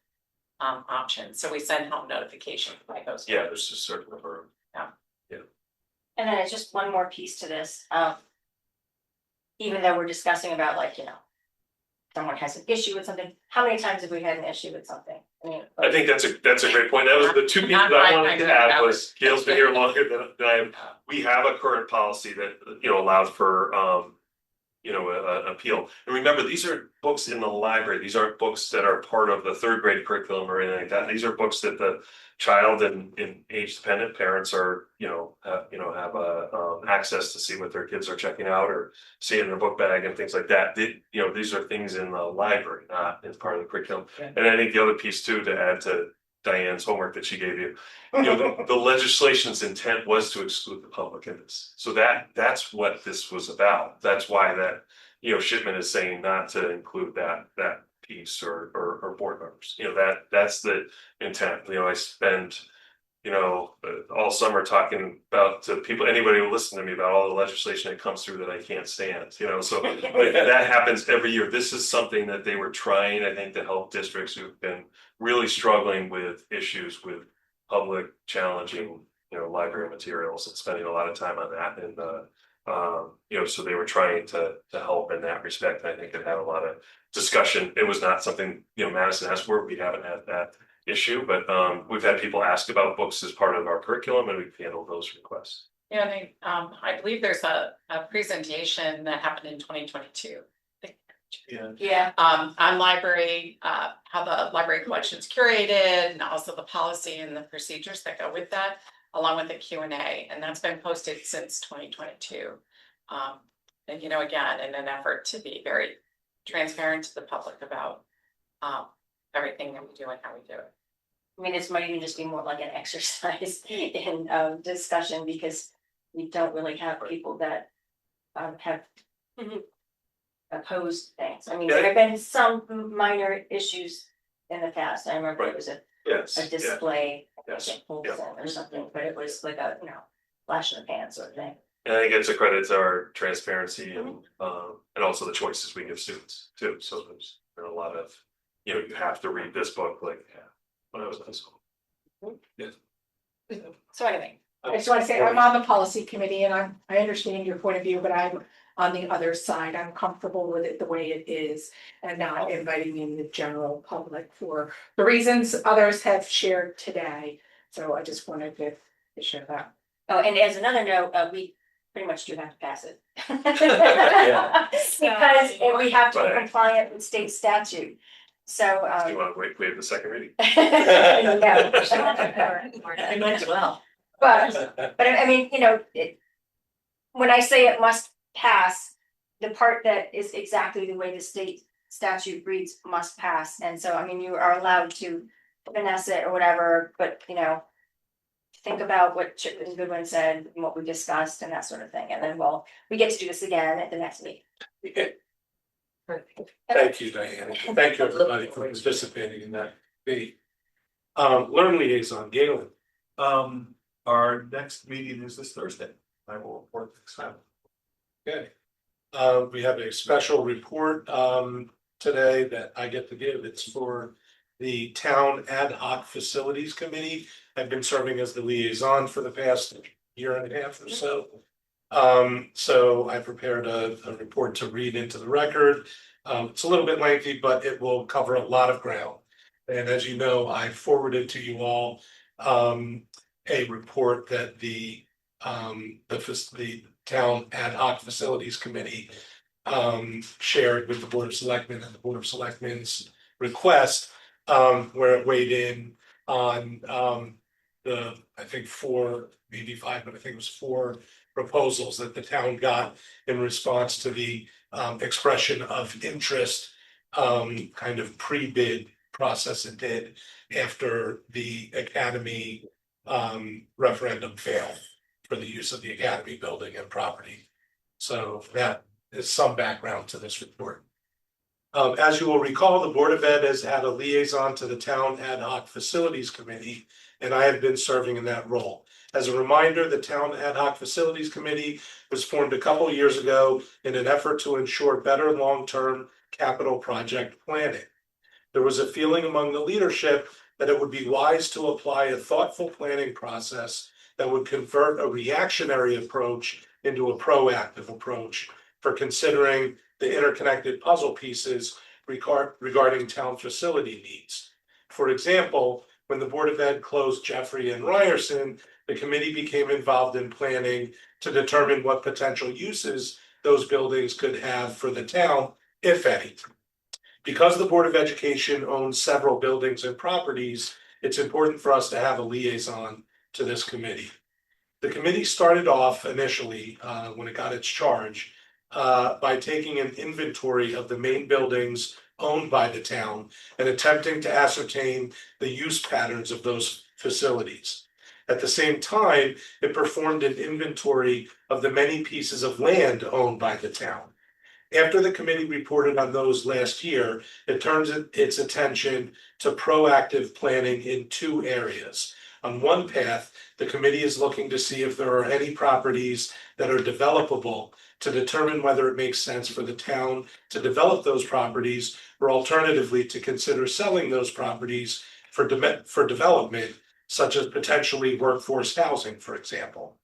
options. So we send home notification by those. Yeah, there's a certain number. And then it's just one more piece to this, even though we're discussing about like, someone has an issue with something, how many times have we had an issue with something? I mean, I think that's a great point. That was the two pieces I wanted to add was Gail's been here longer than I am. We have a current policy that, allows for, an appeal. And remember, these are books in the library. These aren't books that are part of the third grade curriculum or anything like that. These are books that the child and age dependent parents are, have access to see what their kids are checking out or see in their book bag and things like that. These are things in the library, not as part of the curriculum. And I think the other piece too, to add to Diane's homework that she gave you, the legislation's intent was to exclude the public in this. So that's what this was about. That's why that, Shipman is saying not to include that piece or board members. That's the intent. I spend, all summer talking about to people, anybody who listens to me about all the legislation that comes through that I can't stand, so like, that happens every year. This is something that they were trying, I think, to help districts who've been really struggling with issues with public challenging, library materials and spending a lot of time on that. And, so they were trying to help in that respect. I think it had a lot of discussion. It was not something, Madison asked for. We haven't had that issue, but we've had people ask about books as part of our curriculum, and we've handled those requests. Yeah, I believe there's a presentation that happened in 2022. Yeah. On library, how the library collection is curated, and also the policy and the procedures that go with that, along with the Q&A, and that's been posted since 2022. And again, in an effort to be very transparent to the public about everything that we do and how we do it. I mean, this might even just be more like an exercise in discussion, because we don't really have people that have opposed things. I mean, there have been some minor issues in the past. I remember it was a display, or something, but it was like a, flash in the pan sort of thing. And I think it's a credit to our transparency and also the choices we give students too. So there's a lot of, you have to read this book when I was in school. So anyway, I just want to say, I'm on the policy committee and I understand your point of view, but I'm on the other side. I'm comfortable with it the way it is and not inviting in the general public for the reasons others have shared today. So I just wanted to share that. oh, and as another note, we pretty much do have to pass it. Because we have to be compliant with state statute. So Do you want to wait the second reading? yeah. I might as well. But I mean, when I say it must pass, the part that is exactly the way the state statute reads must pass. And so, I mean, you are allowed to finesse it or whatever, but think about what Chipman Goodwin said and what we discussed and that sort of thing. And then we get to do this again at the next meeting. Thank you, Diane. Thank you, everybody, for participating in that debate. Learn liaison, Galen. Our next meeting is this Thursday. I will report next time. Okay. We have a special report today that I get to give. It's for the Town Ad Hoc Facilities Committee. I've been serving as the liaison for the past year and a half or so. So I prepared a report to read into the record. It's a little bit lengthy, but it will cover a lot of ground. And as you know, I forwarded to you all a report that the Town Ad Hoc Facilities Committee shared with the Board of Selectmen, and the Board of Selectmen's request, where it weighed in on I think 4, maybe 5, but I think it was 4 proposals that the town got in response to the expression of interest kind of pre-bid process it did after the Academy referendum failed for the use of the Academy building and property. So that is some background to this report. As you will recall, the Board of Ed has had a liaison to the Town Ad Hoc Facilities Committee, and I have been serving in that role. As a reminder, the Town Ad Hoc Facilities Committee was formed a couple years ago in an effort to ensure better long-term capital project planning. There was a feeling among the leadership that it would be wise to apply a thoughtful planning process that would convert a reactionary approach into a proactive approach for considering the interconnected puzzle pieces regarding town facility needs. For example, when the Board of Ed closed Jeffrey and Ryerson, the committee became involved in planning to determine what potential uses those buildings could have for the town, if any. Because the Board of Education owns several buildings and properties, it's important for us to have a liaison to this committee. The committee started off initially, when it got its charge, by taking an inventory of the main buildings owned by the town and attempting to ascertain the use patterns of those facilities. At the same time, it performed an inventory of the many pieces of land owned by the town. After the committee reported on those last year, it turns its attention to proactive planning in two areas. On one path, the committee is looking to see if there are any properties that are developable to determine whether it makes sense for the town to develop those properties, or alternatively to consider selling those properties for development, such as potentially workforce housing, for example.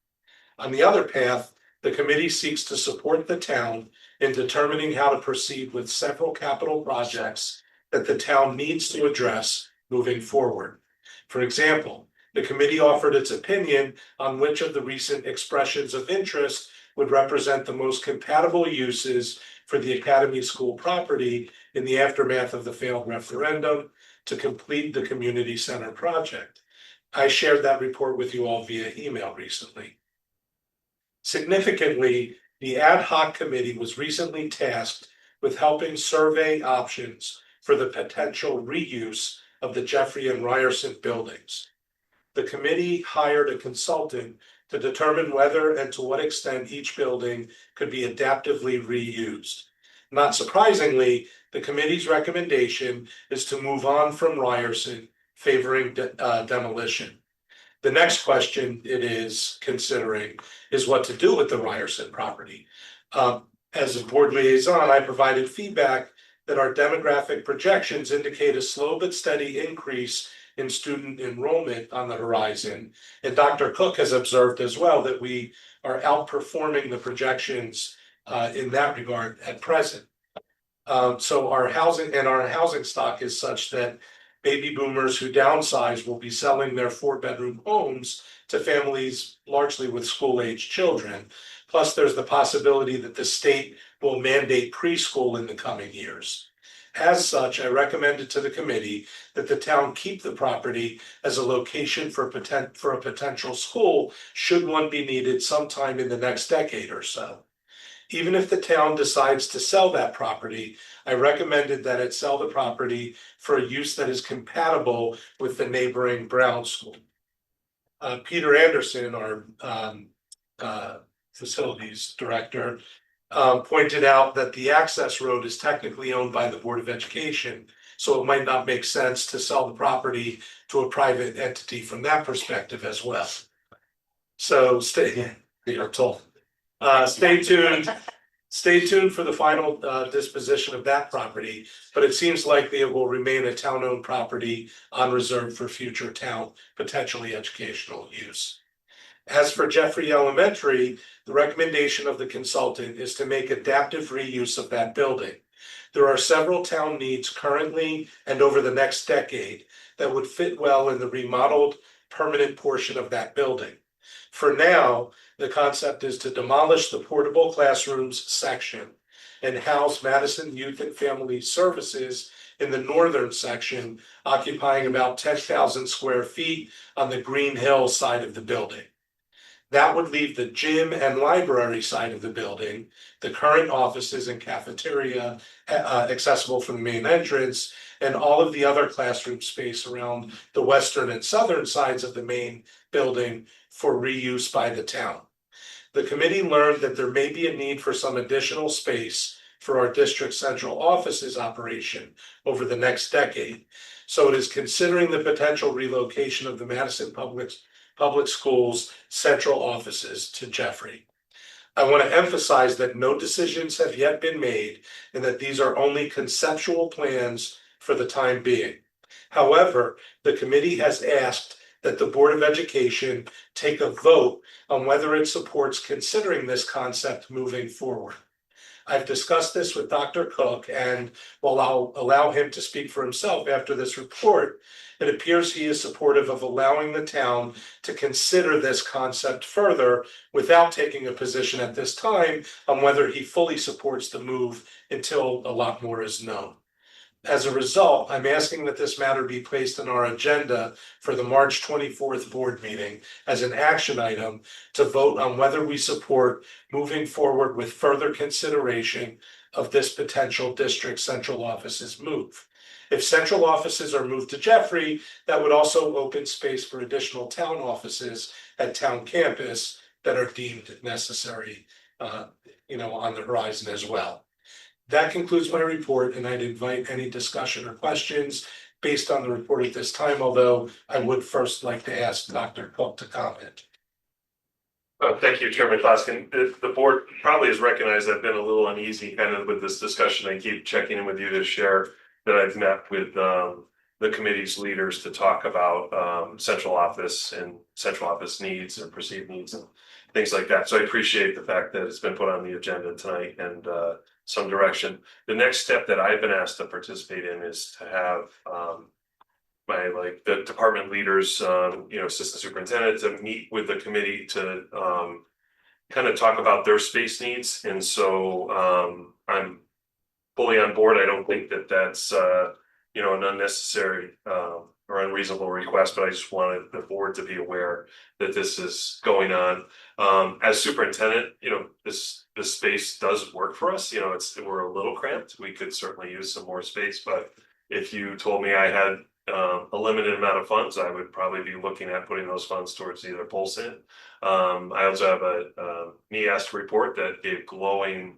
On the other path, the committee seeks to support the town in determining how to proceed with several capital projects that the town needs to address moving forward. For example, the committee offered its opinion on which of the recent expressions of interest would represent the most compatible uses for the Academy School property in the aftermath of the failed referendum to complete the community center project. I shared that report with you all via email recently. Significantly, the ad hoc committee was recently tasked with helping survey options for the potential reuse of the Jeffrey and Ryerson buildings. The committee hired a consultant to determine whether and to what extent each building could be adaptively reused. Not surprisingly, the committee's recommendation is to move on from Ryerson, favoring demolition. The next question it is considering is what to do with the Ryerson property. As a board liaison, I provided feedback that our demographic projections indicate a slow but steady increase in student enrollment on the horizon. And Dr. Cook has observed as well that we are outperforming the projections in that regard at present. So our housing stock is such that baby boomers who downsize will be selling their 4-bedroom homes to families largely with school-age children. Plus, there's the possibility that the state will mandate preschool in the coming years. As such, I recommended to the committee that the town keep the property as a location for a potential school should one be needed sometime in the next decade or so. Even if the town decides to sell that property, I recommended that it sell the property for a use that is compatible with the neighboring Brown School. Peter Anderson, our facilities director, pointed out that the access road is technically owned by the Board of Education, so it might not make sense to sell the property to a private entity from that perspective as well. So you're told. Stay tuned. Stay tuned for the final disposition of that property, but it seems likely it will remain a town-owned property on reserve for future town, potentially educational use. As for Jeffrey Elementary, the recommendation of the consultant is to make adaptive reuse of that building. There are several town needs currently and over the next decade that would fit well in the remodeled permanent portion of that building. For now, the concept is to demolish the portable classrooms section and house Madison Youth and Family Services in the northern section, occupying about 10,000 square feet on the Green Hill side of the building. That would leave the gym and library side of the building, the current offices and cafeteria accessible from the main entrance, and all of the other classroom space around the western and southern sides of the main building for reuse by the town. The committee learned that there may be a need for some additional space for our district central offices operation over the next decade. So it is considering the potential relocation of the Madison Public Schools central offices to Jeffrey. I want to emphasize that no decisions have yet been made and that these are only conceptual plans for the time being. However, the committee has asked that the Board of Education take a vote on whether it supports considering this concept moving forward. I've discussed this with Dr. Cook, and while I'll allow him to speak for himself after this report, it appears he is supportive of allowing the town to consider this concept further without taking a position at this time on whether he fully supports the move until a lot more is known. As a result, I'm asking that this matter be placed on our agenda for the March 24th board meeting as an action item to vote on whether we support moving forward with further consideration of this potential district central offices move. If central offices are moved to Jeffrey, that would also open space for additional town offices at town campus that are deemed necessary, on the horizon as well. That concludes my report, and I'd invite any discussion or questions based on the report at this time, although I would first like to ask Dr. Cook to comment. Thank you, Chairman Klaskin. The board probably has recognized I've been a little uneasy kind of with this discussion. I keep checking in with you to share that I've met with the committee's leaders to talk about central office and central office needs and perceived needs and things like that. So I appreciate the fact that it's been put on the agenda tonight and some direction. The next step that I've been asked to participate in is to have the department leaders, assistant superintendent, to meet with the committee to kind of talk about their space needs. And so I'm fully on board. I don't think that that's an unnecessary or unreasonable request, but I just wanted the board to be aware that this is going on. As superintendent, this space does work for us. We're a little cramped. We could certainly use some more space, but if you told me I had a limited amount of funds, I would probably be looking at putting those funds towards either Polson. I also have a NEAST report that gave glowing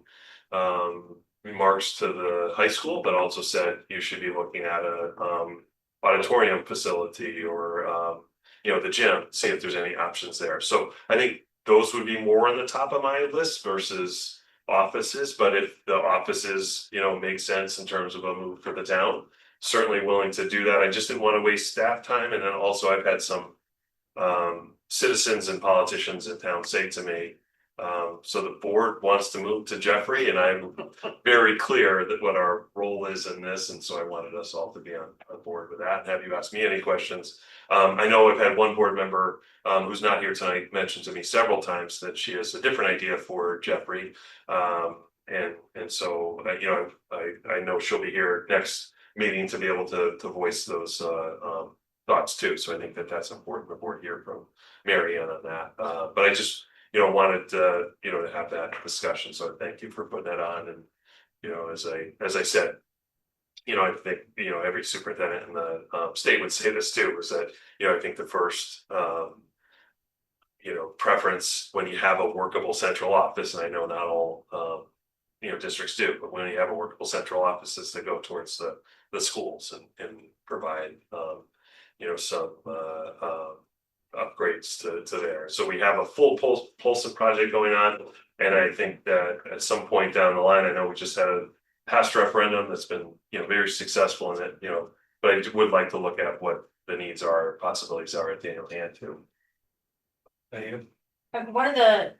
remarks to the high school, but also said you should be looking at a auditorium facility or the gym, see if there's any options there. So I think those would be more on the top of my list versus offices. But if the offices make sense in terms of a move for the town, certainly willing to do that. I just didn't want to waste staff time. And then also I've had some citizens and politicians in town say to me, so the board wants to move to Jeffrey, and I'm very clear that what our role is in this, and so I wanted us all to be on board with that and have you ask me any questions. I know I've had one board member who's not here tonight mention to me several times that she has a different idea for Jeffrey, and so I know she'll be here next meeting to be able to voice those thoughts too. So I think that that's important. The board hear from Mary Ann on that, but I just wanted to have that discussion. So thank you for putting that on. And as I said, I think every superintendent in the state would say this too, is that I think the first preference when you have a workable central office, and I know not all districts do, but when you have a workable central office, is to go towards the schools and provide some upgrades to there. So we have a full Polson project going on, and I think that at some point down the line, I know we just had a past referendum that's been very successful in it, but I would like to look at what the needs are, possibilities are at the hand too. Diane? One of the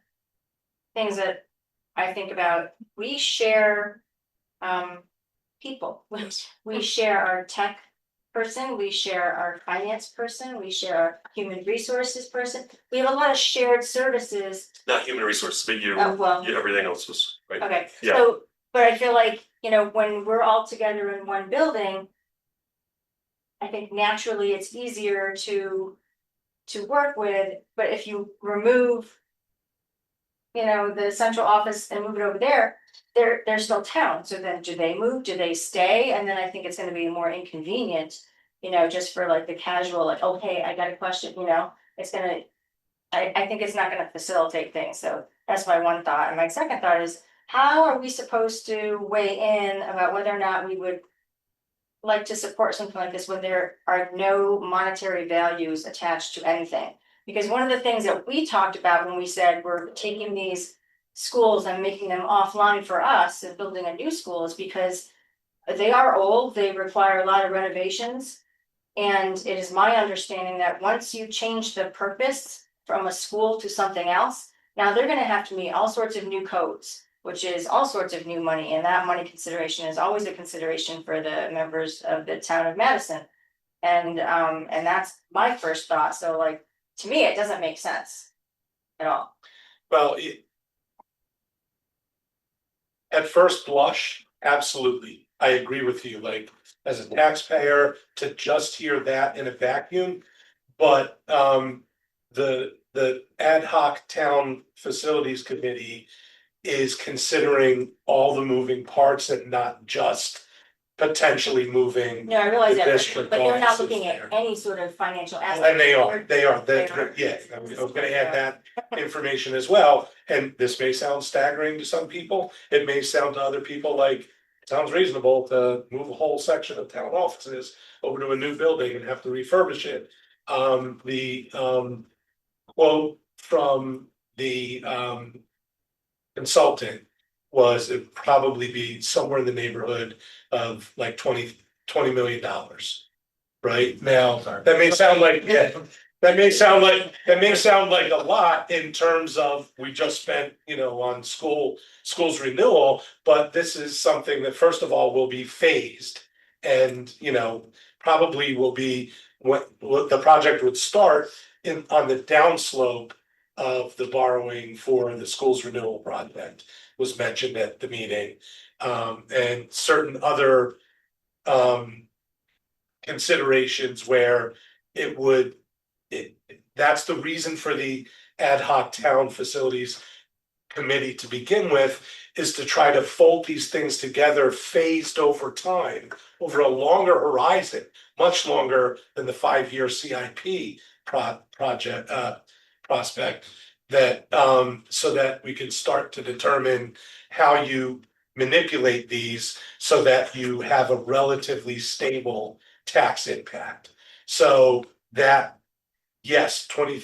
things that I think about, we share people. We share our tech person, we share our finance person, we share our human resources person. We have a lot of shared services. Not human resources, but everything else was right. Okay, Yeah. so, but I feel like, when we're all together in one building, I think naturally it's easier to work with, but if you remove the central office and move it over there, they're still town. So then do they move? Do they stay? And then I think it's gonna be more inconvenient, just for like the casual, like, okay, I got a question, it's gonna, I think it's not gonna facilitate things. So that's my one thought. And my second thought is, how are we supposed to weigh in about whether or not we would like to support something like this when there are no monetary values attached to anything? Because one of the things that we talked about when we said we're taking these schools and making them offline for us and building a new school is because they are old, they require a lot of renovations. And it is my understanding that once you change the purpose from a school to something else, now they're gonna have to meet all sorts of new codes, which is all sorts of new money, and that money consideration is always a consideration for the members of the town of Madison. And that's my first thought, so like, to me, it doesn't make sense at all. Well, at first blush, absolutely, I agree with you, like, as a taxpayer, to just hear that in a vacuum. But the ad hoc town facilities committee is considering all the moving parts and not just potentially moving. No, I realize The that, district but they're not offices looking at there. any sort of financial aspect. And they are, They are. yeah, I was gonna add that information as well, and this may sound staggering to some people, it may sound to other people like. Sounds reasonable to move a whole section of town offices over to a new building and have to refurbish it. The quote from the consultant was it'd probably be somewhere in the neighborhood of like $20 million. Right now, that may sound like, yeah, that may sound like a lot in terms of we just spent, on schools renewal. But this is something that first of all will be phased and, probably will be what the project would start on the downslope of the borrowing for the schools renewal project was mentioned at the meeting. And certain other, considerations where it would, that's the reason for the ad hoc town facilities committee to begin with, is to try to fold these things together phased over time, over a longer horizon, much longer than the 5-year CIP project prospect, that so that we can start to determine how you manipulate these so that you have a relatively stable tax impact. So that, yes, 20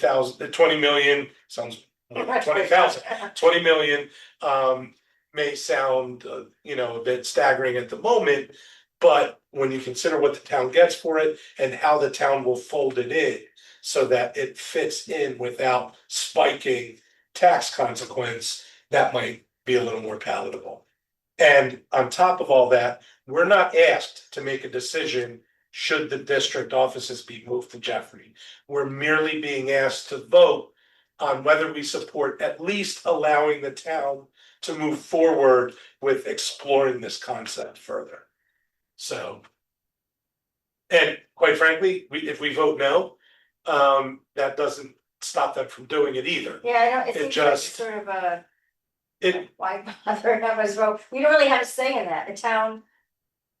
million sounds more like 20,000. 20 million may sound, a bit staggering at the moment, but when you consider what the town gets for it and how the town will fold it in so that it fits in without spiking tax consequence, that might be a little more palatable. And on top of all that, we're not asked to make a decision should the district offices be moved to Jeffrey. We're merely being asked to vote on whether we support at least allowing the town to move forward with exploring this concept further. So. And quite frankly, if we vote no, that doesn't stop them from doing it either. Yeah, I know, it It seems like just- sort of a, It, why bother have us vote, we don't really have a say in that, the town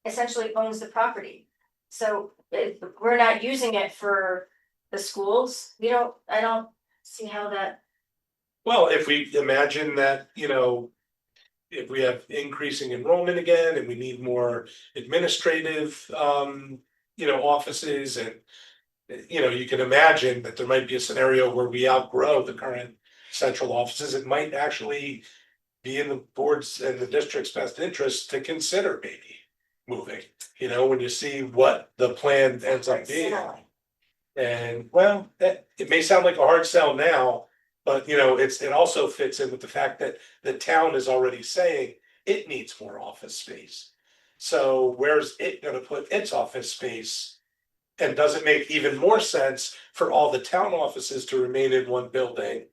essentially owns the property. So if we're not using it for the schools, I don't see how that. well, if we imagine that, if we have increasing enrollment again and we need more administrative, offices and. You can imagine that there might be a scenario where we outgrow the current central offices. It might actually be in the board's and the district's best interest to consider maybe moving, when you see what the plan ends up being. And well, it may sound like a hard sell now, but it also fits in with the fact that the town is already saying it needs more office space. So where's it gonna put its office space? And does it make even more sense for all the town offices to remain in one building?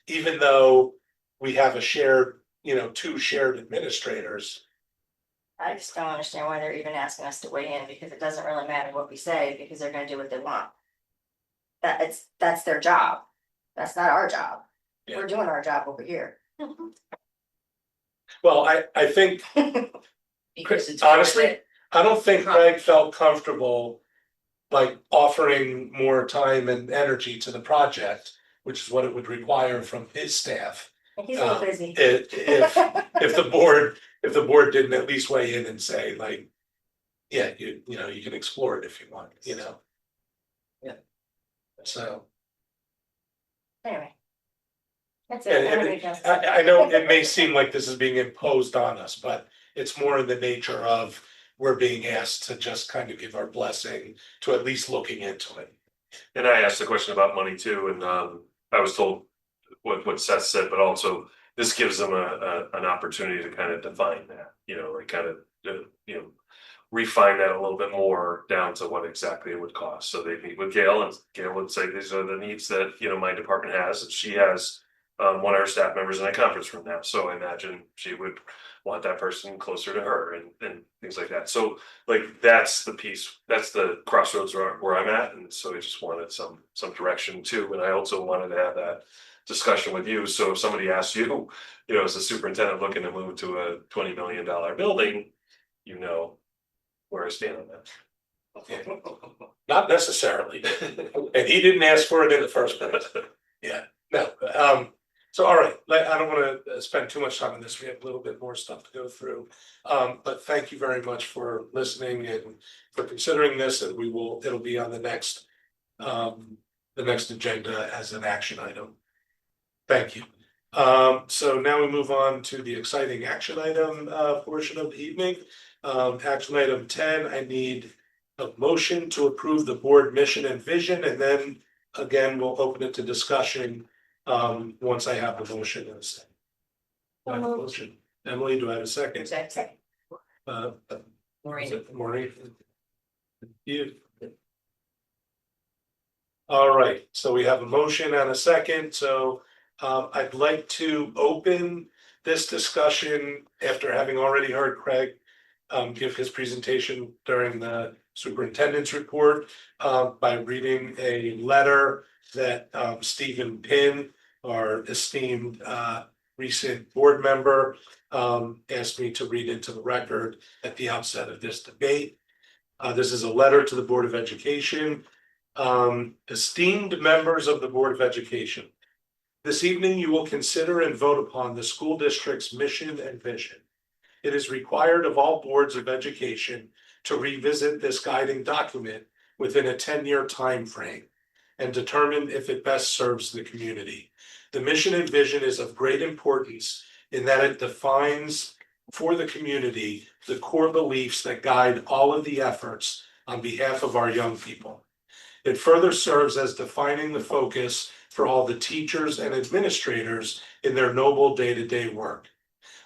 Even though we have a shared, 2 shared administrators. I just don't understand why they're even asking us to weigh in, because it doesn't really matter what we say, because they're gonna do what they want. That's their job, that's not our job, we're doing our job over here. Well, I think, Because it's. honestly, I don't think Greg felt comfortable. Like offering more time and energy to the project, which is what it would require from his staff. He's a little busy. If the board didn't at least weigh in and say like, yeah, you can explore it if you want, Yeah. So. Anyway. That's And it. I know it may seem like this is being imposed on us, but it's more in the nature of we're being asked to just kind of give our blessing to at least looking into it. And I asked a question about money too, and I was told what Seth said, but also this gives them an opportunity to kind of define that, like kind of, refine that a little bit more down to what exactly it would cost. So they meet with Gail, and Gail would say, these are the needs that, my department has, and she has one of her staff members in a conference room now. So I imagine she would want that person closer to her and things like that. So like, that's the piece, that's the crossroads where I'm at. And so I just wanted some direction too. And I also wanted to have that discussion with you. So if somebody asks you, as a superintendent looking to move to a $20 million building, where I stand on that. Not necessarily. And he didn't ask for it in the first place. Yeah, no. So, all right, I don't want to spend too much time on this. We have a little bit more stuff to go through. But thank you very much for listening and for considering this, and it'll be on the next agenda as an action item. Thank you. So now we move on to the exciting action item portion of the evening. Action item 10, I need a motion to approve the board mission and vision, and then again, we'll open it to discussion once I have the motion in a second. Do I have a motion? Emily, do I have a second? Second. Maureen. Maureen. You. All right, so we have a motion and a second, so I'd like to open this discussion after having already heard Craig give his presentation during the superintendent's report by reading a letter that Stephen Pinn, our esteemed recent board member, asked me to read into the record at the outset of this debate. This is a letter to the Board of Education. Esteemed members of the Board of Education, this evening you will consider and vote upon the school district's mission and vision. It is required of all boards of education to revisit this guiding document within a 10-year time frame and determine if it best serves the community. The mission and vision is of great importance in that it defines for the community the core beliefs that guide all of the efforts on behalf of our young people. It further serves as defining the focus for all the teachers and administrators in their noble day-to-day work.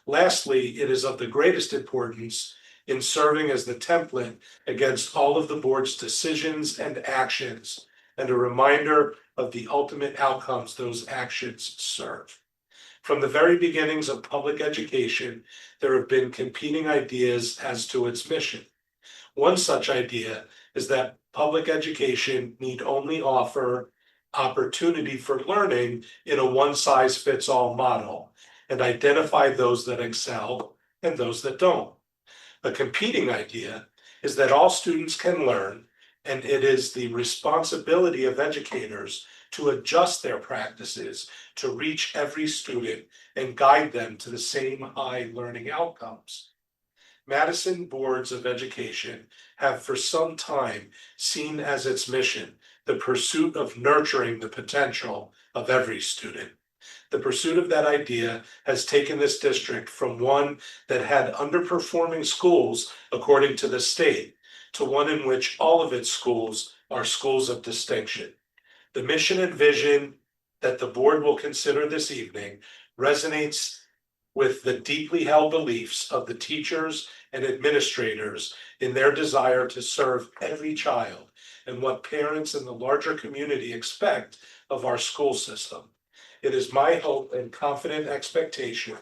Lastly, it is of the greatest importance in serving as the template against all of the board's decisions and actions, and a reminder of the ultimate outcomes those actions serve. From the very beginnings of public education, there have been competing ideas as to its mission. One such idea is that public education need only offer opportunity for learning in a one-size-fits-all model and identify those that excel and those that don't. A competing idea is that all students can learn, and it is the responsibility of educators to adjust their practices to reach every student and guide them to the same high learning outcomes. Madison boards of education have for some time seen as its mission the pursuit of nurturing the potential of every student. The pursuit of that idea has taken this district from one that had underperforming schools according to the state to one in which all of its schools are schools of distinction. The mission and vision that the board will consider this evening resonates with the deeply held beliefs of the teachers and administrators in their desire to serve every child and what parents in the larger community expect of our school system. It is my hope and confident expectation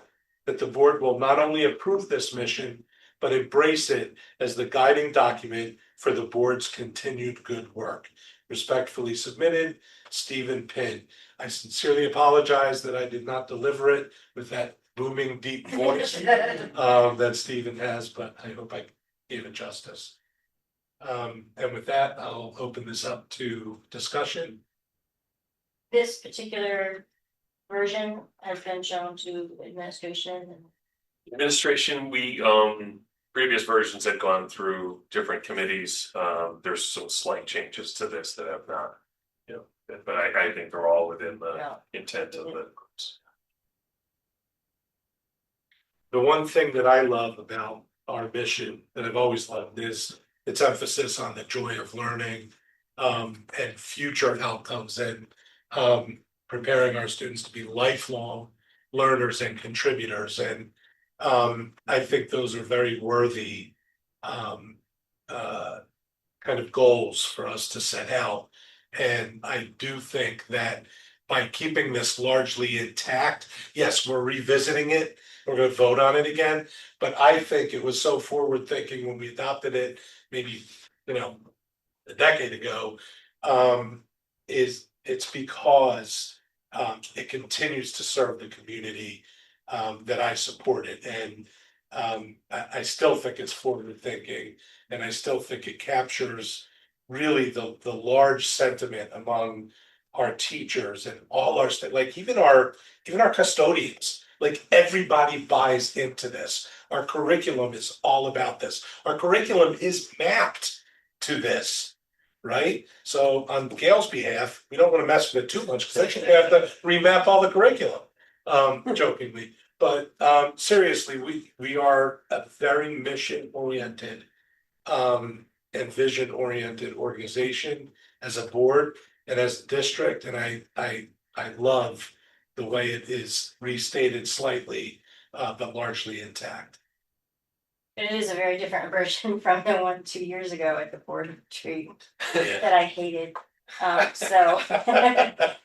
that the board will not only approve this mission, but embrace it as the guiding document for the board's continued good work. Respectfully submitted, Stephen Pinn. I sincerely apologize that I did not deliver it with that booming deep voice that Stephen has, but I hope I gave it justice. And with that, I'll open this up to discussion. This particular version has been shown to administration. Administration, previous versions had gone through different committees. There's some slight changes to this that have not, but I think they're all within the intent of the groups. The one thing that I love about our mission that I've always loved is its emphasis on the joy of learning and future outcomes and preparing our students to be lifelong learners and contributors. And I think those are very worthy um, kind of goals for us to set out. And I do think that by keeping this largely intact, yes, we're revisiting it. We're gonna vote on it again, but I think it was so forward thinking when we adopted it, maybe, you know, a decade ago. It's because it continues to serve the community that I support it. And I still think it's forward thinking, and I still think it captures really the large sentiment among our teachers and all our like even our custodians. Like everybody buys into this. Our curriculum is all about this. Our curriculum is mapped to this, right? So on Gail's behalf, we don't want to mess with it too much because then she'll have to remap all the curriculum, jokingly. But seriously, we are a very mission oriented and vision oriented organization as a board and as a district. And I love the way it is restated slightly, but largely intact. It is a very different version from the one 2 years ago at the board retreat that I hated. So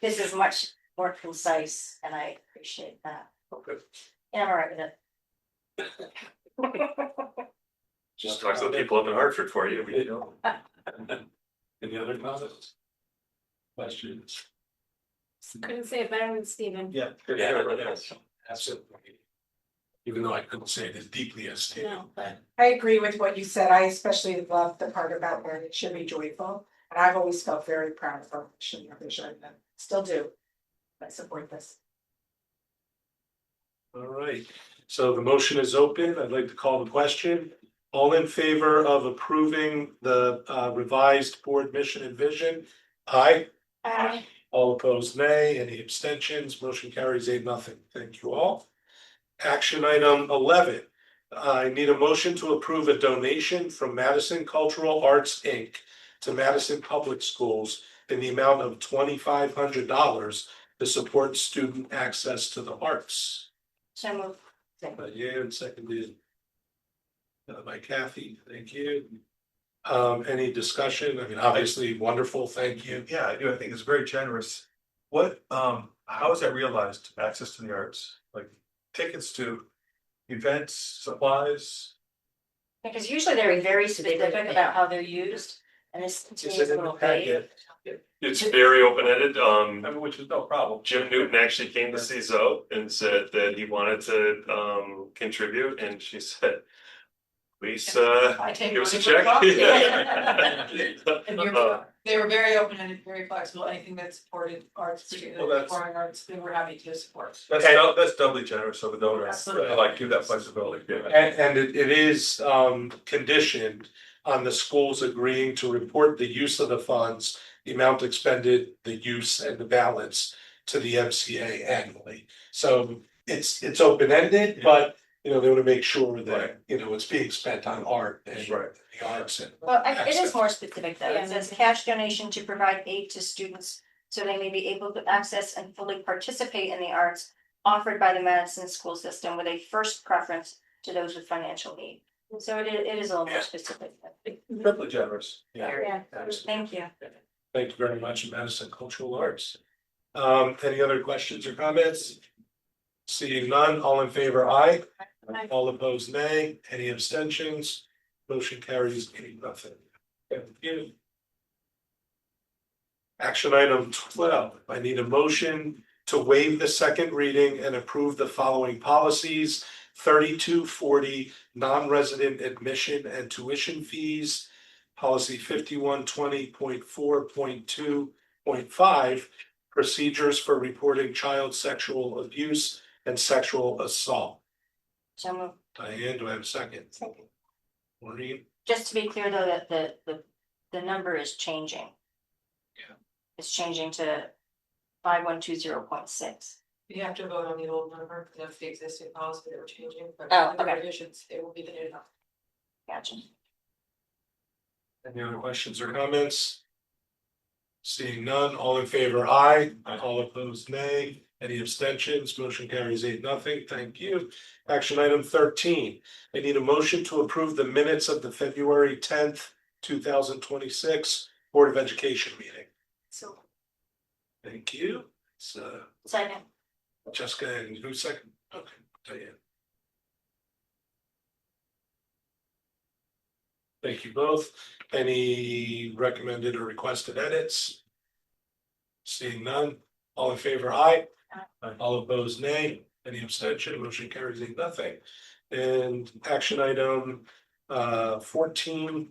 this is much more concise and I appreciate that. Okay. And I'm all right with it. Just talk to the people up in Hartford for you. Any other comments? Questions? Couldn't say it better than Stephen. Yeah. Yeah. Absolutely. Even though I couldn't say it as deeply as Steve. No, but I agree with what you said. I especially love the part about where it should be joyful. And I've always felt very proud of our mission and vision and still do. I support this. All right, so the motion is open. I'd like to call the question. All in favor of approving the revised board mission and vision? Aye. Aye. All opposed, nay. Any abstentions? Motion carries 8-0. Thank you all. Action item 11. I need a motion to approve a donation from Madison Cultural Arts, Inc. to Madison Public Schools in the amount of $2,500 to support student access to the arts. So moved. By you, seconded by Kathy. Thank you. Any discussion? I mean, obviously wonderful. Thank you. Yeah, I do. I think it's very generous. What, how is that realized? Access to the arts, like tickets to events, supplies? Because usually they're very specific about how they're used and this to me is a little vague. It's very open-ended. I mean, which is no problem. Jim Newton actually came to see Zoe and said that he wanted to contribute, and she said, please I take give us a money check. for the And Uh, they were very open and very flexible, anything that supported arts, Well, particularly that's- performing arts, they were happy to support. That's doubly generous of the donor. Absolutely. I like give that flexibility. And it is conditioned on the schools agreeing to report the use of the funds, the amount expended, the use and the balance to the MCA annually. So it's open-ended, but they want to make sure that, it's being spent on art and Right. the arts and. Well, it is more specific though. Yeah. It says cash donation to provide aid to students so they may be able to access and fully participate in the arts offered by the Madison school system with a first preference to those with financial need. So it is a little more specific. Doubly generous. Yeah. Thank you. Thank you very much, Madison Cultural Arts. Any other questions or comments? Seeing none, all in favor, aye. Aye. All opposed, nay. Any abstentions? Motion carries 8-0. Thank you. Action item 12. I need a motion to waive the second reading and approve the following policies: 3240 non-resident admission and tuition fees, policy 5120.4.2.5, procedures for reporting child sexual abuse and sexual assault. So moved. Diane, do I have a second? Second. Maureen? Just to be clear though, that the number is changing. Yeah. It's changing to 5120.6. You have to vote on the old number, because that's the existing policy that we're changing, but Oh, the okay. revisions, it will be the new number. Gotcha. Any other questions or comments? Seeing none, all in favor, aye. All opposed, nay. Any abstentions? Motion carries 8-0. Thank you. Action item 13. I need a motion to approve the minutes of the February 10th, 2026 Board of Education meeting. So, Thank you. So second. Jessica and who's second? Okay, Diane. Thank you both. Any recommended or requested edits? Seeing none, all in favor, aye. All opposed, nay. Any abstention? Motion carries 8-0. And action item 14.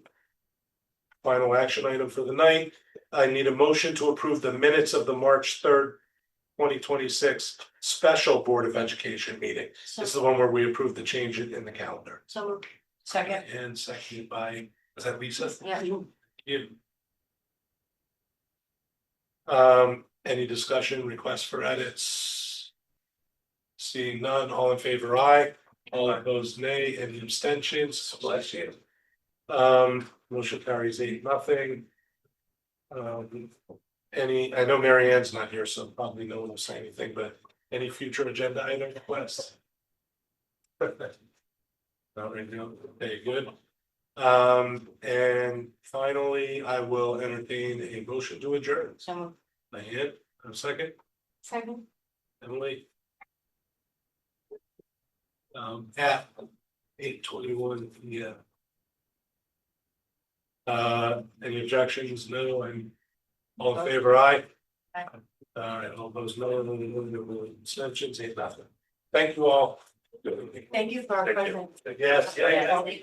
Final action item for the night. I need a motion to approve the minutes of the March 3rd, 2026 special Board of Education meeting. This is the one where we approved the change in the calendar. So, second. And seconded by, is that Lisa? Yeah. You. Any discussion, requests for edits? Seeing none, all in favor, aye. All opposed, nay. Any abstentions? Bless you. Motion carries 8-0. I know Mary Ann's not here, so probably no one will say anything, but any future agenda item requests? Not right now. Okay, good. And finally, I will entertain a motion to adjourn. So, Diane, a second, Second. Emily. At 8:21, yeah. Any objections? No, and all in favor, aye. Aye. All right, all those no, abstentions, 8-0. Thank you all. thank you for our Thank you. present. Yes, yeah.